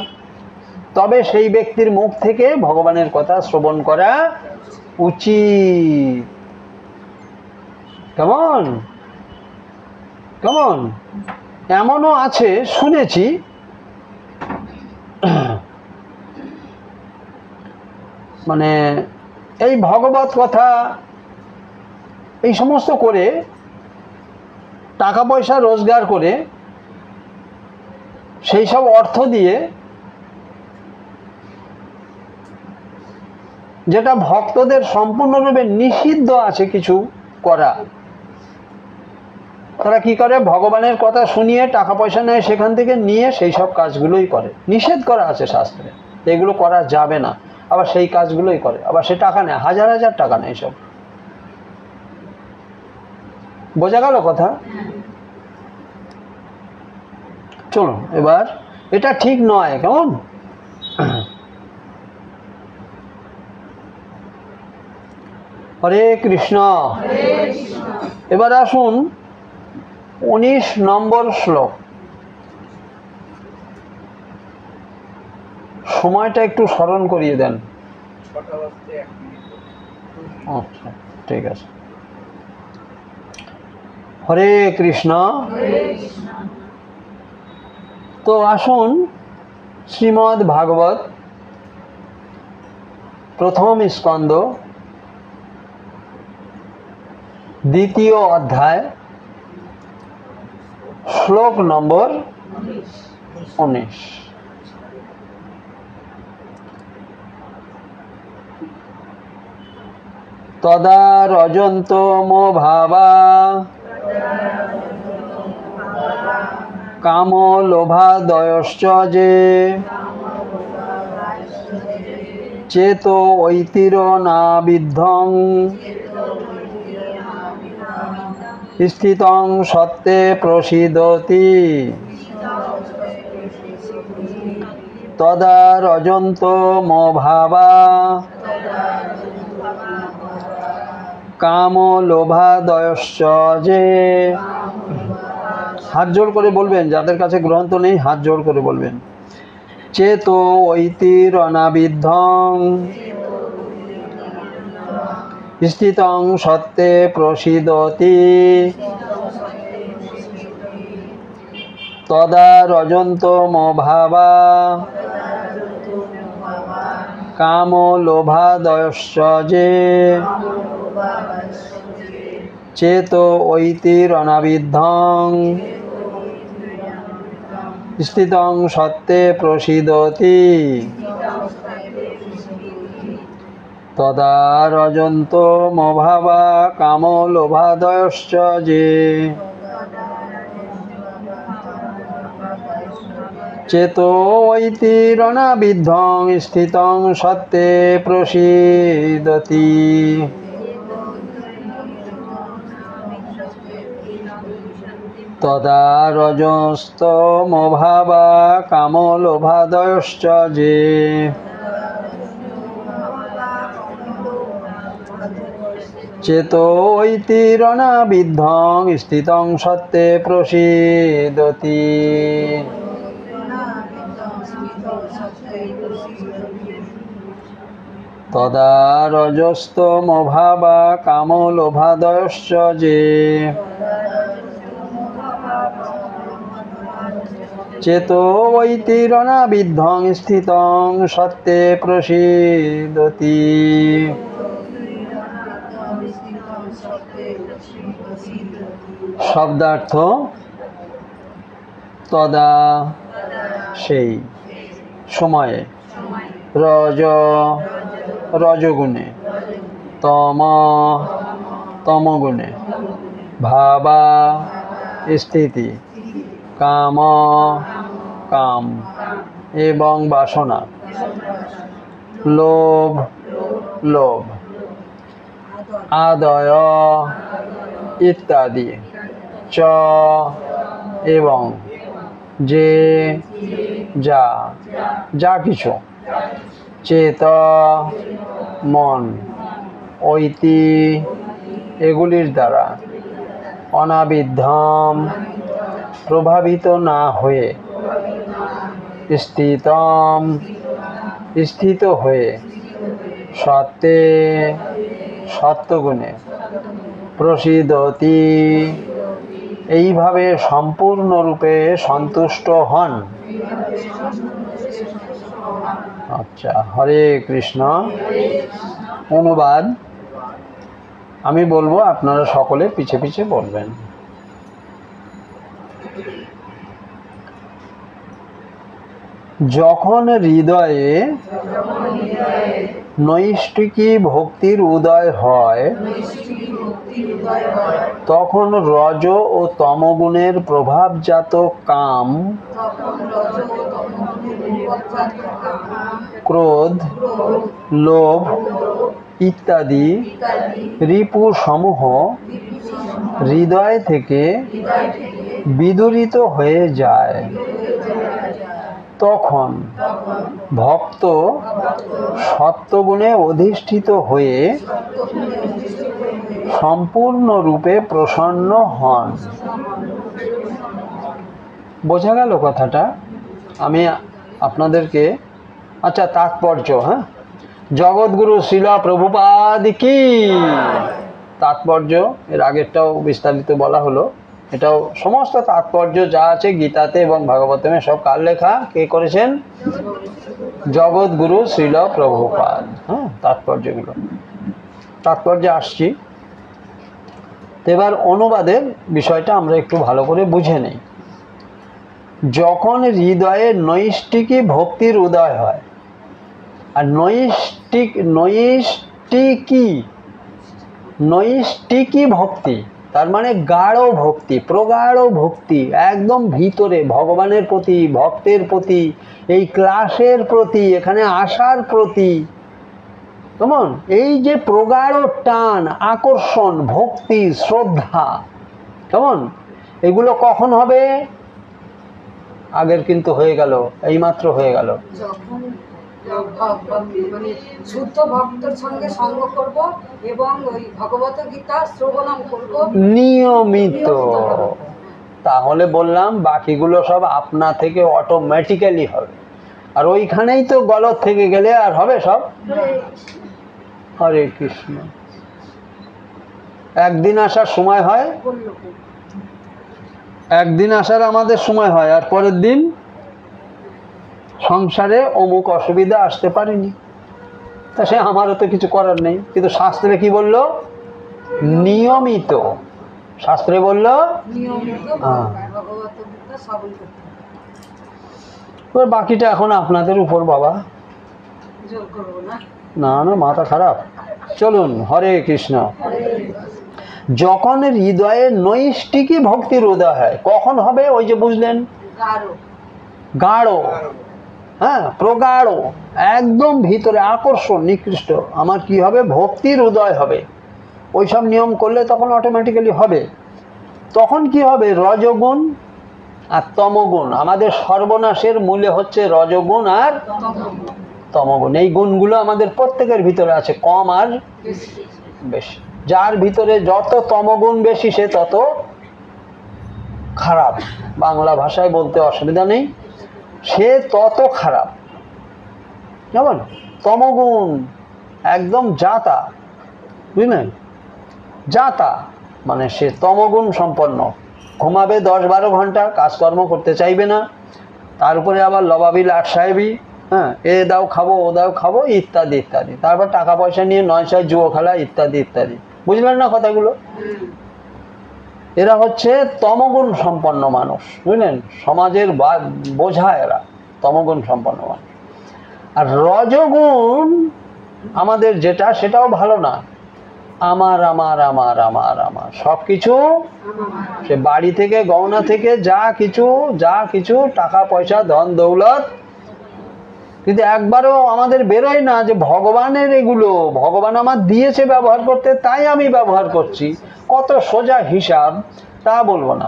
তবে সেই ব্যক্তির মুখ থেকে ভগবানের কথা শ্রবণ করা উচিত। কেমন কেমন এমনও আছে, শুনেছি, মানে এই ভগবত কথা এই সমস্ত করে টাকা পয়সা রোজগার করে সেই সব অর্থ দিয়ে যেটা ভক্তদের সম্পূর্ণরূপে নিষিদ্ধ আছে কিছু করা, তারা কি করে, ভগবানের কথা শুনিয়ে টাকা পয়সা নেয়, সেখান থেকে নিয়ে সেই সব কাজগুলোই করে। নিষেধ করা আছে শাস্ত্রে, এগুলো করা যাবে না, আবার সেই কাজগুলোই করে, আবার সে টাকা নেয়, হাজার হাজার টাকা নেয়। সব বোঝা গেল কথা? চলুন, এবার এটা ঠিক নয়। কেমন? হরে কৃষ্ণ। এবার আসুন 19 নম্বর শ্লোক। সময়টা একটু স্মরণ করিয়ে দেন। আচ্ছা, ঠিক আছে। হরে কৃষ্ণ। তো আসুন শ্রীমদ্ ভাগবত প্রথম স্কন্ধ দ্বিতীয় অধ্যায় শ্লোক নম্বর 19। তদা রজন্ত মো ভাবা কাম লোভাদয়শ্চ যে চেতো ঐতির না বিদ্ধং স্থিতং সত্যে প্রসিদতি। তদা রজন্ত মো ভাবা কাম লোভাদয়শ্চ যে। হাত জোর করে বলবেন, যাদের কাছে গ্রন্থ নেই হাত জোর করে বলবেন। চেতো ঐতির অনাবিদ্ধং স্থিতং সত্যে প্রসিদতি। তদা রজন্ত মো ভাবা কাম লোভাদয়শ্চ যে চেতো ঐতির অনাবিদ্ধং স্থিতং সত্যে প্রসিদতি। তদা রজন্ত মো ভাবা কাম লোভাদয়শ্চ যে চেতো ঐতিরনাবিদ্ধং স্থিতং সত্যে প্রসিদতি। তদা রজস্ত মো ভাবা কাম লোভাদয়শ্চ যে চেতো ঐতিরনাবিদ্ধং স্থিতং সত্যে প্রসিদতি। তদা রজস্তমভাবা কামলোভাদয়শ্চ যে চেতো বৈতিরনাবিদ্ধং স্থিতং সত্যে প্রসীদতি। শব্দার্থ তদা সেই সময়ে, রজগুণে, তমগুণে, ভাবা স্থিতি, কাম এবং বাসনা, লোভ, আদয় ইত্যাদি, চ এবং, যে যা কিছু, চেত মন, ঐতি এগুলির দ্বারা, অনাবিদ্ধম প্রভাবিত না হয়ে, স্থিত হয়ে, সত্যগুণে, প্রসীদতি এইভাবে সম্পূর্ণরূপে সন্তুষ্ট হন। আচ্ছা, হরে কৃষ্ণ। অনুবাদ আমি বলবো, আপনারা সকলে পিছে পিছে বলবেন। যখন হৃদয়ে নৈষ্ঠিকী ভক্তির উদয় হয়, তখন রজ ও তমগুণের প্রভাবজাত কাম, ক্রোধ, লোভ ইত্যাদি রিপু সমূহ হৃদয় থেকে বিদূরিত হয়ে যায়। তখন ভক্ত সত্যগুণে অধিষ্ঠিত হয়ে সম্পূর্ণরূপে প্রসন্ন হন। বোঝা গেল কথাটা? আমি আপনাদেরকে, আচ্ছা তাৎপর্য, হ্যাঁ, জগৎগুরু শ্রীলা প্রভুপাদ কি তাৎপর্য, এর আগেরটাও বিস্তারিত বলা হলো। এটাও সমস্ত তাৎপর্য যা আছে গীতাতে এবং ভাগবতমে সব কার লেখা, কে করেছেন? জগৎগুরু শ্রীল প্রভুপাদ। হ্যাঁ, তাৎপর্যে আসছি। এবার অনুবাদের বিষয়টা আমরা একটু ভালো করে বুঝে নেই। যখন হৃদয়ে নৈষ্ঠিকী ভক্তির উদয় হয়, আর নৈষ্ঠিকী ভক্তি তার মানে গাঢ় ভক্তি, প্রগাঢ় ভক্তি, একদম ভিতরে ভগবানের প্রতি, ভক্তের প্রতি, এই ক্লাসের প্রতি, এখানে আসার প্রতি, কেমন এই যে প্রগাঢ় টান, আকর্ষণ, ভক্তি, শ্রদ্ধা, কেমন এগুলো কখন হবে? আগের কিন্তু হয়ে গেল, এইমাত্র হয়ে গেল। মানে শুদ্ধ ভক্তের সঙ্গে সঙ্গ করব এবং ওই ভগবত গীতা শ্রবণম করব নিয়মিত। তাহলে বললাম বাকিগুলো সব আপনা থেকে অটোমেটিক্যালি হবে। আর ওইখানেই তো গলত থেকে গেলে আর হবে সব? হরে কৃষ্ণ। একদিন আসার সময় হয়, একদিন আসার আমাদের সময় হয়, আর পরের দিন সংসারে অমুক অসুবিধা আসতে পারেনি, তা সে আমারও তো কিছু করার নেই। কিন্তু শাস্ত্রে কি বলল? নিয়মিত। শাস্ত্রে বলল বাকিটা এখন আপনাদের উপর বাবা, না না মাথা খারাপ। চলুন, হরে কৃষ্ণ। যখন হৃদয়ে নৈষ্ঠিকী ভক্তির উদয় হয়, কখন হবে? ওই যে বুঝলেন, গাঢ়, হ্যাঁ, প্রগাঢ়, একদম ভিতরে আকর্ষণ, নিকৃষ্ট। আমার কি হবে? ভক্তির উদয় হবে। ওইসব নিয়ম করলে তখন অটোমেটিক্যালি হবে। তখন কি হবে? রজগুণ আর তমগুণ। আমাদের সর্বনাশের মূলে হচ্ছে রজগুণ আর তমগুণ। এই গুণগুলো আমাদের প্রত্যেকের ভিতরে আছে, কম আর বেশি। যার ভিতরে যত তমগুণ বেশি সে তত খারাপ। বাংলা ভাষায় বলতে অসুবিধা নেই, সে তত খারাপ। যেমন তমগুণ একদম যাতা, বুঝলেন? যাতা মানে সে তমগুণ সম্পন্ন, ঘুমাবে 10-12 ঘন্টা, কাজকর্ম করতে চাইবে না, তার উপরে আবার লবাবি লাট সাহেবি, হ্যাঁ, এ দাও খাবো ও দাও খাবো ইত্যাদি ইত্যাদি, তারপর টাকা পয়সা নিয়ে 9 জুয়ো খেলা ইত্যাদি ইত্যাদি। বুঝলেন না কথাগুলো? এরা হচ্ছে তমগুণ সম্পন্ন মানুষ, বুঝলেন? সমাজের বোঝা এরা তমগুণ সম্পন্ন মানুষ। আর রজগুণ আমাদের যেটা, সেটাও ভালো না। আমার আমার আমার আমার আমার সব কিছু, সে বাড়ি থেকে গহনা থেকে যা কিছু টাকা পয়সা ধন দৌলত, কিন্তু একবারও আমাদের বেরোয় না যে ভগবানের এগুলো, ভগবান আমার দিয়েছে ব্যবহার করতে, তাই আমি ব্যবহার করছি। কত সোজা হিসাব তা বলবো না,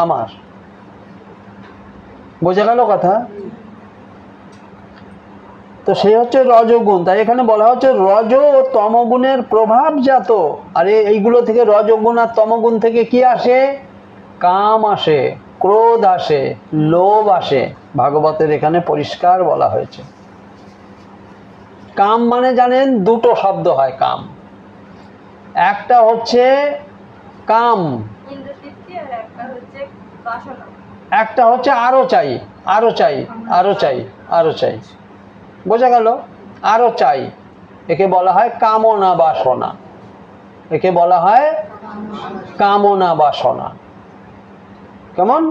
আমার বোঝা গেল কথা? তো সেই হচ্ছে রজগুণ। তাই এখানে বলা হচ্ছে রজ ও তমগুণের প্রভাবজাত। আরে এইগুলো থেকে, রজগুণ আর তমগুণ থেকে কি আসে? কাম আসে, ক্রোধ আসে, লোভ আসে। ভাগবতের এখানে পরিষ্কার বলা হয়েছে। কাম মানে জানেন, দুটো শব্দ হয় কাম। একটা হচ্ছে কাম, একটা হচ্ছে আরো চাই, আরো চাই, আরো চাই, আরো চাই। বোঝা গেল? আরো চাই, একে বলা হয় কামনা বাসনা, একে বলা হয় কামনা বাসনা। কেমন?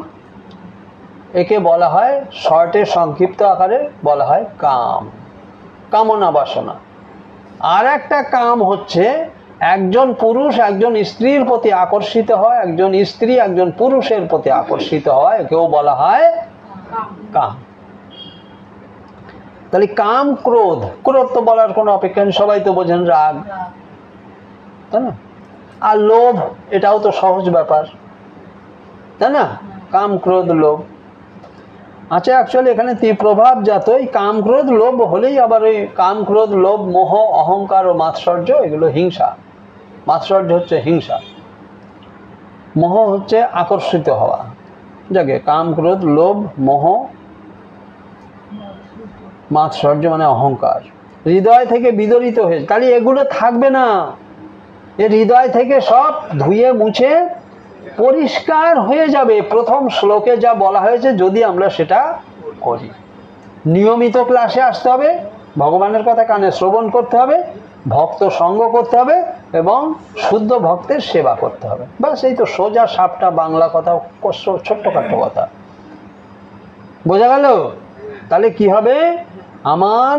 একে বলা হয় শর্টে, সংক্ষিপ্ত আকারে বলা হয় কাম, কামনা বাসনা। আর একটা কাম হচ্ছে একজন পুরুষ একজন স্ত্রীর প্রতি আকর্ষিত হয়, একজন স্ত্রী একজন পুরুষের প্রতি আকর্ষিত হয়, একেও বলা হয় কাম। তাহলে কাম, ক্রোধ, ক্রোধ তো বলার কোনো অপেক্ষা নেই, সবাই তো বোঝেন, রাগ, তাই না? আর লোভ, এটাও তো সহজ ব্যাপার, তাই না? কাম, ক্রোধ, লোভ। আচ্ছা, অ্যাকচুয়ালি এখানে প্রভাব জাতই কাম, ক্রোধ, লোভ হলেই আবার ওই কাম, ক্রোধ, লোভ, মোহ, অহংকার ও মাৎসর্য, এগুলো হিংসা। মাৎসর্য হচ্ছে হিংসা, মোহ হচ্ছে আকর্ষিত হওয়া। যাকে কাম, ক্রোধ, লোভ, মোহ, মাৎসর্য মানে অহংকার, হৃদয় থেকে বিদরিত হয়েছে। তাহলে এগুলো থাকবে না, এ হৃদয় থেকে সব ধুয়ে মুছে পরিষ্কার হয়ে যাবে। প্রথম শ্লোকে যা বলা হয়েছে, যদি আমরা সেটা করি। নিয়মিত ক্লাসে আসতে হবে, ভগবানের কথা কানে শ্রবণ করতে হবে, ভক্ত সঙ্গ করতে হবে এবং শুদ্ধ ভক্তের সেবা করতে হবে। ব্যাস, এই তো সোজা সাপটা বাংলা কথা, ছোট্টখাট্ট কথা। বোঝা গেল? তাহলে কি হবে? আমার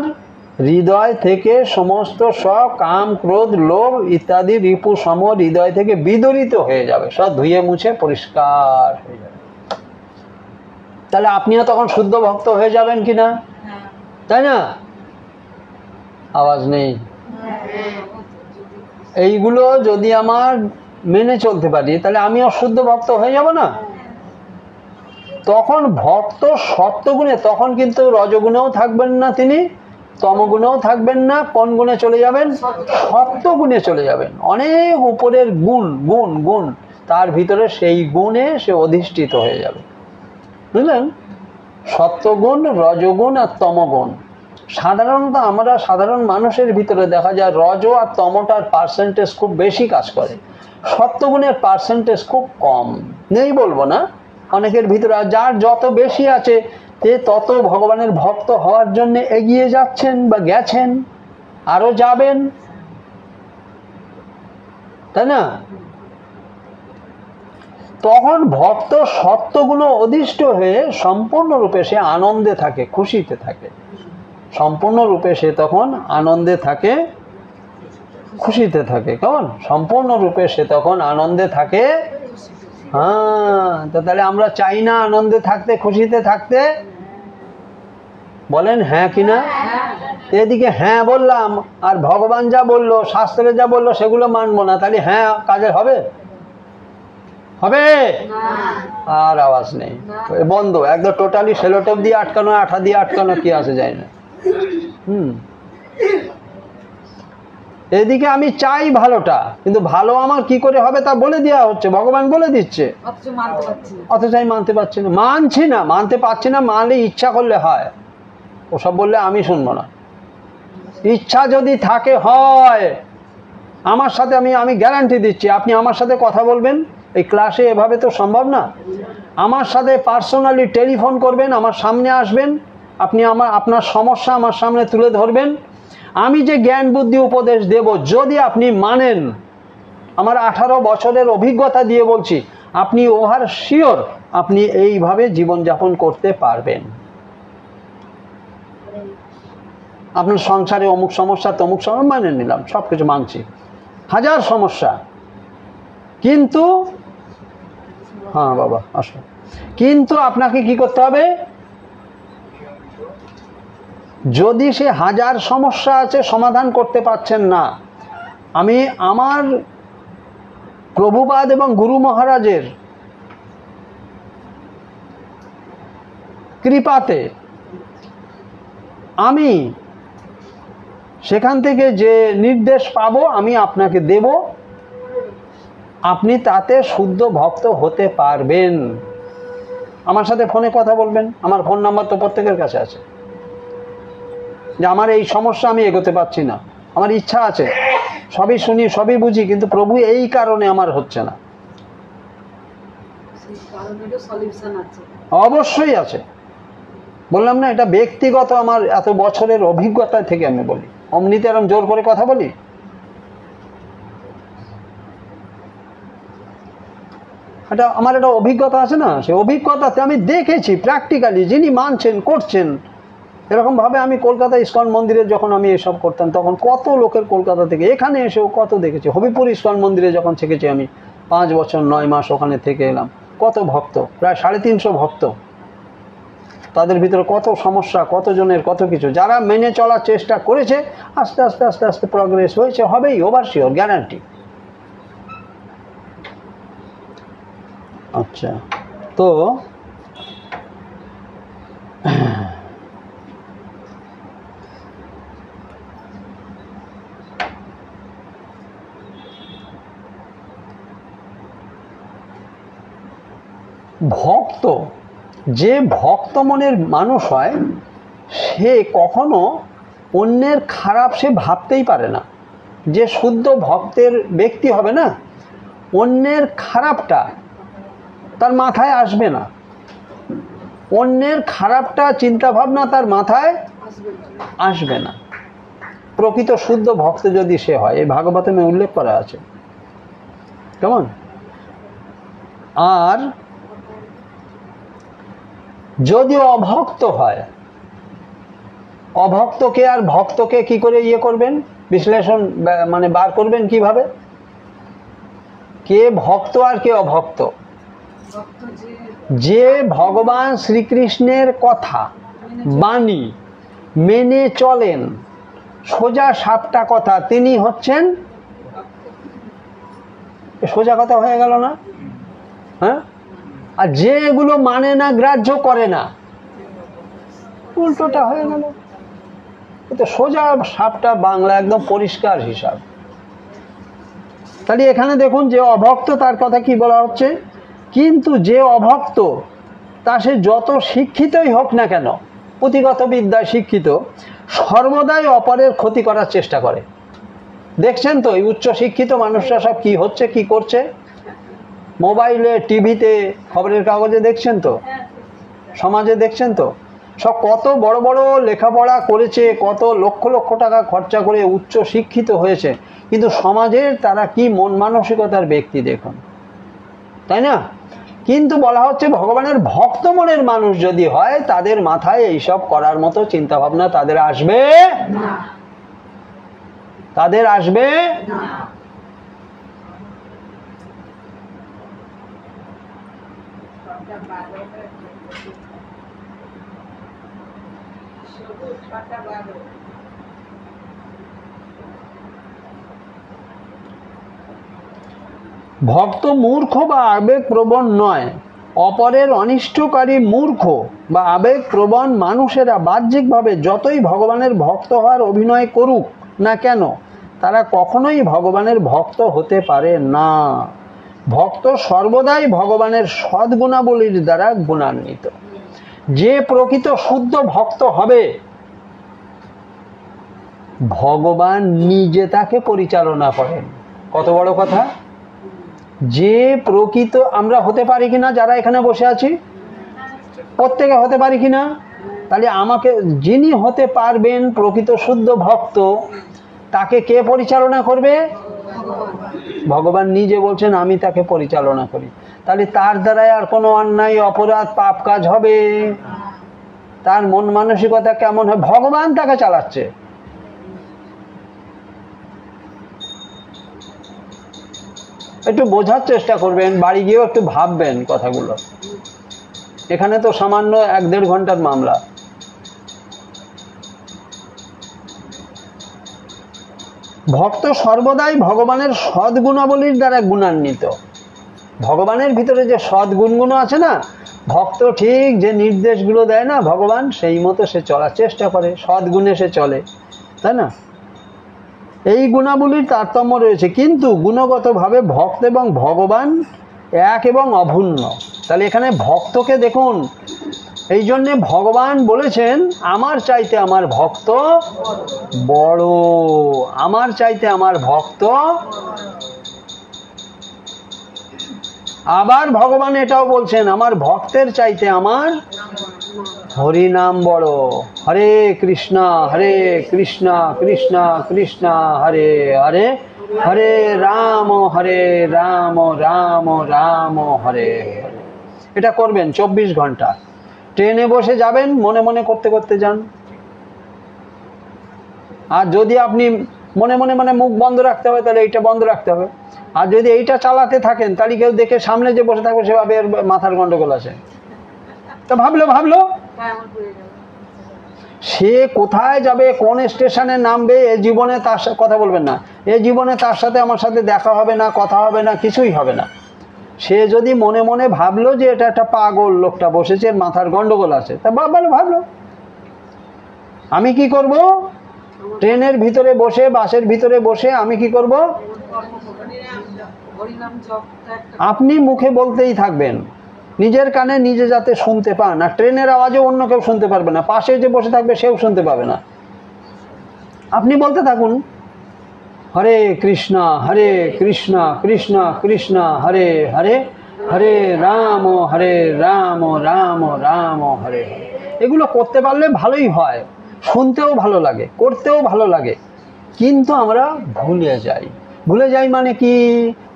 হৃদয় থেকে সমস্ত সব কাম, ক্রোধ, লোভ ইত্যাদি রিপু সম হৃদয় থেকে বিদরিত হয়ে যাবে, সব ধুয়ে মুছে পরিষ্কার হয়ে যাবে। তাহলে আপনিও তখন শুদ্ধ ভক্ত হয়ে যাবেন কিনা, তাই না? আওয়াজ নেই। এইগুলো যদি আমার মেনে চলতে পারি, তাহলে আমিও শুদ্ধ ভক্ত হয়ে যাব না? তখন ভক্ত সত্যগুণে, তখন কিন্তু রজগুণেও থাকবেন না তিনি, তমগুণেও থাকবেন না। কোন গুণে চলে যাবেন? সত্যগুণে চলে যাবেন। অনেক উপরের গুণ, গুণ গুণ, তার ভিতরে সেই গুণে সে অধিষ্ঠিত হয়ে যাবে। বুঝলেন? সত্যগুণ, রজগুণ আর তমগুণ। সাধারণত আমরা সাধারণ মানুষের ভিতরে দেখা যায় রজ আর তমটার পার্সেন্টেজ খুব বেশি কাজ করে, সত্যগুণের পার্সেন্টেজ খুব কম। নেই বলবো না, অনেকের ভিতরে। যার যত বেশি আছে, তে তত ভগবানের ভক্ত হওয়ার জন্য এগিয়ে যাচ্ছেন বা গেছেন, আরো যাবেন, তাই না? তখন ভক্ত সত্যগুলো অধিষ্ঠ হয়ে সম্পূর্ণরূপে সে আনন্দে থাকে, খুশিতে থাকে। সম্পূর্ণরূপে সে তখন আনন্দে থাকে, খুশিতে থাকে। কেমন? সম্পূর্ণরূপে সে তখন আনন্দে থাকে। হ্যাঁ, তো তাহলে আমরা চাই না আনন্দে থাকতে, খুশিতে থাকতে? বলেন হ্যাঁ কিনা? এদিকে হ্যাঁ বললাম, আর ভগবান যা বললো, শাস্ত্রে যা বললো সেগুলো মানবো না, তাহলে হ্যাঁ কাজে হবে? হবে? আর আওয়াজ নেই, বন্ধ একদম, টোটালি সেলোটেপ দিয়ে আটকানো, আঠা দিয়ে আটকানো, কি আসে যায় না। এদিকে আমি চাই ভালোটা, কিন্তু ভালো আমার কি করে হবে তা বলে দেওয়া হচ্ছে, ভগবান বলে দিচ্ছে, অথচ আমি মানতে পারছি না। মানছি না, মানতে পারছি না, মানলে ইচ্ছা করলে হয়, ওসব বললে আমি শুনবো না। ইচ্ছা যদি থাকে হয়, আমার সাথে আমি গ্যারান্টি দিচ্ছি, আপনি আমার সাথে কথা বলবেন এই ক্লাসে, এভাবে তো সম্ভব না। আমার সাথে পার্সোনালি টেলিফোন করবেন, আমার সামনে আসবেন, আপনি আপনার সমস্যা আমার সামনে তুলে ধরবেন, আমি যে জ্ঞান বুদ্ধি উপদেশ দেব, যদি আপনি মানেন, আমার 18 বছরের অভিজ্ঞতা দিয়ে বলছি, আপনি ওভার শিওর আপনি এইভাবে জীবনযাপন করতে পারবেন। আপনার সংসারে অমুক সমস্যা তমুক সমস্যা মানে নিলাম, সব কিছু মানছি, হাজার সমস্যা, কিন্তু হ্যাঁ বাবা আসো, কিন্তু আপনাকে কি করতে হবে, যদি সে হাজার সমস্যা আছে সমাধান করতে পারছেন না, আমি আমার প্রভুপাদ এবং গুরু মহারাজের কৃপাতে আমি সেখান থেকে যে নির্দেশ পাবো আমি আপনাকে দেব, আপনি তাতে শুদ্ধ ভক্ত হতে পারবেন। আমার সাথে ফোনে কথা বলবেন, আমার ফোন নাম্বার তো প্রত্যেকের কাছে আছে, যে আমার এই সমস্যা আমি এগোতে পারছি না, আমার ইচ্ছা আছে, সবই শুনি সবই বুঝি, কিন্তু প্রভু এই কারণে আমার হচ্ছে না, অবশ্যই আছে। বললাম না, এটা ব্যক্তিগত আমার এত বছরের অভিজ্ঞতা থেকে আমি বলি, অমনিতে এরকম জোর করে কথা বলি। এটা আমার একটা অভিজ্ঞতা আছে না, সেই অভিজ্ঞতাতে আমি দেখেছি প্র্যাকটিক্যালি, যিনি মানছেন করছেন। এরকমভাবে আমি কলকাতা ইস্কন মন্দিরে যখন আমি এসব করতাম, তখন কত লোকের কলকাতা থেকে এখানে এসেও কত দেখেছি। হবিপুর ইস্কন মন্দিরে যখন থেকেছি আমি 5 বছর 9 মাস ওখানে থেকে এলাম, কত ভক্ত, প্রায় 350 ভক্ত, তাদের ভিতরে কত সমস্যা, কতজনের কত কিছু, যারা মেনে চলার চেষ্টা করেছে, আস্তে আস্তে আস্তে আস্তে প্রগ্রেস হয়েছে, হবেই, ওভার শিওর, গ্যারান্টি। আচ্ছা, তো ভক্ত, যে ভক্ত মনের মানুষ হয়, সে কখনো অন্যের খারাপ সে ভাবতেই পারে না। যে শুদ্ধ ভক্তের ব্যক্তি হবে না, অন্যের খারাপটা তার মাথায় আসবে না, অন্যের খারাপটা চিন্তা ভাবনা তার মাথায় আসবে না। প্রকৃত শুদ্ধ ভক্ত যদি সে হয়, এই ভাগবতমে উল্লেখ করা আছে, কেমন। আর যদি অভক্ত হয়, অভক্তকে আর ভক্তকে কি করে ইয়ে করবেন, বিশ্লেষণ মানে বার করবেন কিভাবে, কে ভক্ত আর কে অভক্ত। যে ভগবান শ্রীকৃষ্ণের কথা বাণী মেনে চলেন, সোজা সাপটা কথা, তিনি হচ্ছেন, সোজা কথা হয়ে গেল না, হ্যাঁ। আর যে এগুলো মানে না, গ্রাহ্য করে না, উল্টোটা হয়ে গেল। তো সোজা সাপটা বাংলা একদম পরিষ্কার হিসাব। তাহলে এখানে দেখুন, যে অভক্ত তার কথা কি বলা হচ্ছে, কিন্তু যে অভক্ত, তা সে যত শিক্ষিতই হোক না কেন, পুঁথিগত বিদ্যায় শিক্ষিত, সর্বদাই অপরের ক্ষতি করার চেষ্টা করে। দেখছেন তো এই উচ্চ শিক্ষিত মানুষরা সব কি হচ্ছে, কি করছে, মোবাইলে, টিভিতে, খবরের কাগজে দেখছেন তো, সমাজে দেখছেন তো, সব কত বড় বড় লেখাপড়া করেছে, কত লক্ষ লক্ষ টাকা খরচা করে উচ্চ শিক্ষিত হয়েছে, কিন্তু সমাজের তারা কি মন মানসিকতার ব্যক্তি দেখুন, তাই না। কিন্তু বলা হচ্ছে ভগবানের ভক্ত মনের মানুষ যদি হয়, তাদের মাথায় এইসব করার মতো চিন্তা ভাবনা তাদের আসবে না, তাদের আসবে না। ভক্ত মূর্খ বা আবেগপ্রবণ নয়, অপরের অনিষ্টকারী মূর্খ বা আবেগপ্রবণ মানুষেরা বাহ্যিকভাবে যতই ভগবানের ভক্ত হওয়ার অভিনয় করুক না কেন, তারা কখনোই ভগবানের ভক্ত হতে পারে না। ভক্ত সর্বদাই ভগবানের সদ্গুণাবলীর দ্বারা গুণান্বিত। যে প্রকৃত শুদ্ধ ভক্ত হবে, ভগবান নিজে তাকে পরিচালনা করেন। কত বড় কথা! যে প্রকৃত আমরা হতে পারি কিনা, যারা এখানে বসে আছি প্রত্যেকে হতে পারি কিনা? তাহলে আমাকে যিনি হতে পারবেন প্রকৃত শুদ্ধ ভক্ত, তাকে কে পরিচালনা করবে? ভগবান নিজে বলছেন আমি তাকে পরিচালনা করি। তাহলে তার দ্বারাই আর কোনো অন্যায় অপরাধ পাপ কাজ হবে? তার মন মানসিকতা কেমন হয়? ভগবান তাকে চালাচ্ছে। একটু বোঝার চেষ্টা করবেন, বাড়ি গিয়েও একটু ভাববেন কথাগুলো। এখানে তো সামান্য 1-1.5 ঘন্টার মামলা। ভক্ত সর্বদাই ভগবানের সদ্গুণাবলীর দ্বারা গুণান্বিত। ভগবানের ভিতরে যে সদ্গুণগুলো আছে না, ভক্ত ঠিক যে নির্দেশগুলো দেয় না ভগবান, সেই মতো সে চলার চেষ্টা করে, সদ্গুণে সে চলে, তাই না? এই গুণাবলীর তারতম্য রয়েছে, কিন্তু গুণগতভাবে ভক্ত এবং ভগবান এক এবং অভিন্ন। তাহলে এখানে ভক্তকে দেখুন, এই জন্যে ভগবান বলেছেন আমার চাইতে আমার ভক্ত বড়, আমার চাইতে আমার ভক্ত। আবার ভগবান এটাও বলছেন আমার ভক্তের চাইতে আমার হরিনাম বড়। হরে কৃষ্ণা কৃষ্ণা কৃষ্ণা হরে হরে, হরে রাম রাম রাম হরে হরে। এটা করবেন 24 ঘন্টা। ট্রেনে বসে যাবেন, মনে মনে করতে করতে যান। আর যদি আপনি মনে মনে মানে মুখ বন্ধ রাখতে হবে, তাহলে এইটা বন্ধ রাখতে হবে। আর যদি এইটা চালাতে থাকেন, তাহলে কেউ দেখে সামনে যে বসে থাকবে সে ভাবে এর মাথার গন্ডগোল আছে। তা ভাবলো সে কোথায় যাবে, কোন স্টেশনে নামবে, এ জীবনে তার সাথে কথা বলবেন না। এ জীবনে তার সাথে আমার সাথে দেখা হবে না, কথা হবে না, কিছুই হবে না। সে যদি মনে মনে ভাবলো যে এটা একটা পাগল লোকটা বসেছে, এর মাথার গন্ডগোল আছে, তা ভাবলো আমি কি করব? ট্রেনের ভিতরে বসে, বাসের ভিতরে বসে আমি কি করব? আপনি মুখে বলতেই থাকবেন, নিজের কানে নিজে যাতে শুনতে পান। আর ট্রেনের আওয়াজে অন্য কেউ শুনতে পারবে না, পাশে যে বসে থাকবে সেও শুনতে পাবে না। আপনি বলতে থাকুন হরে কৃষ্ণা কৃষ্ণা কৃষ্ণা হরে হরে, হরে রাম রাম রাম হরে হরে। এগুলো করতে পারলে ভালোই হয়, শুনতেও ভালো লাগে, করতেও ভালো লাগে। কিন্তু আমরা ভুলে যাই মানে কি?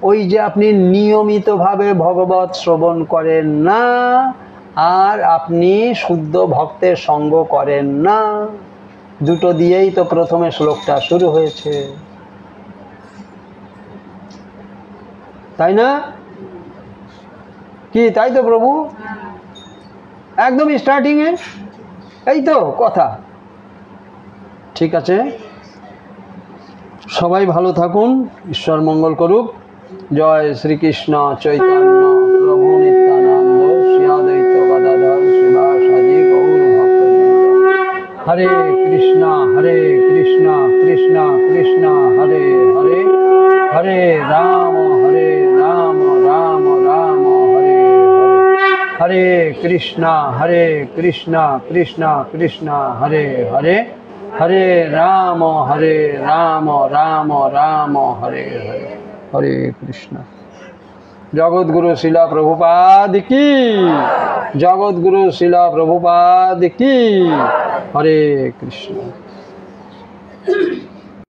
ওই যে আপনি নিয়মিতভাবে ভগবত শ্রবণ করেন না, আর আপনি শুদ্ধ ভক্তের সঙ্গ করেন না। দুটো দিয়েই তো প্রথমে শ্লোকটা শুরু হয়েছে, তাই না? কি তাই তো প্রভু? একদম স্টার্টিং এ এই তো কথা। ঠিক আছে, সবাই ভালো থাকুন, ঈশ্বর মঙ্গল করুক। জয় শ্রীকৃষ্ণ চৈতন্য প্রভু নিত্যানন্দ শ্রী অদ্বৈত গদাধর শ্রীবাসাদি গৌর ভক্তবৃন্দ। হরে কৃষ্ণা কৃষ্ণা কৃষ্ণা হরে হরে, হরে রাম রাম রাম হরে হরে। হরে কৃষ্ণা কৃষ্ণা কৃষ্ণা হরে হরে, হরে রাম রাম রাম হরে হরে। হরে কৃষ্ণ। জগৎগুরু শিলা প্রভুপাদ কি, জগৎগুরু শিলা প্রভুপাদ কি। হরে কৃষ্ণ।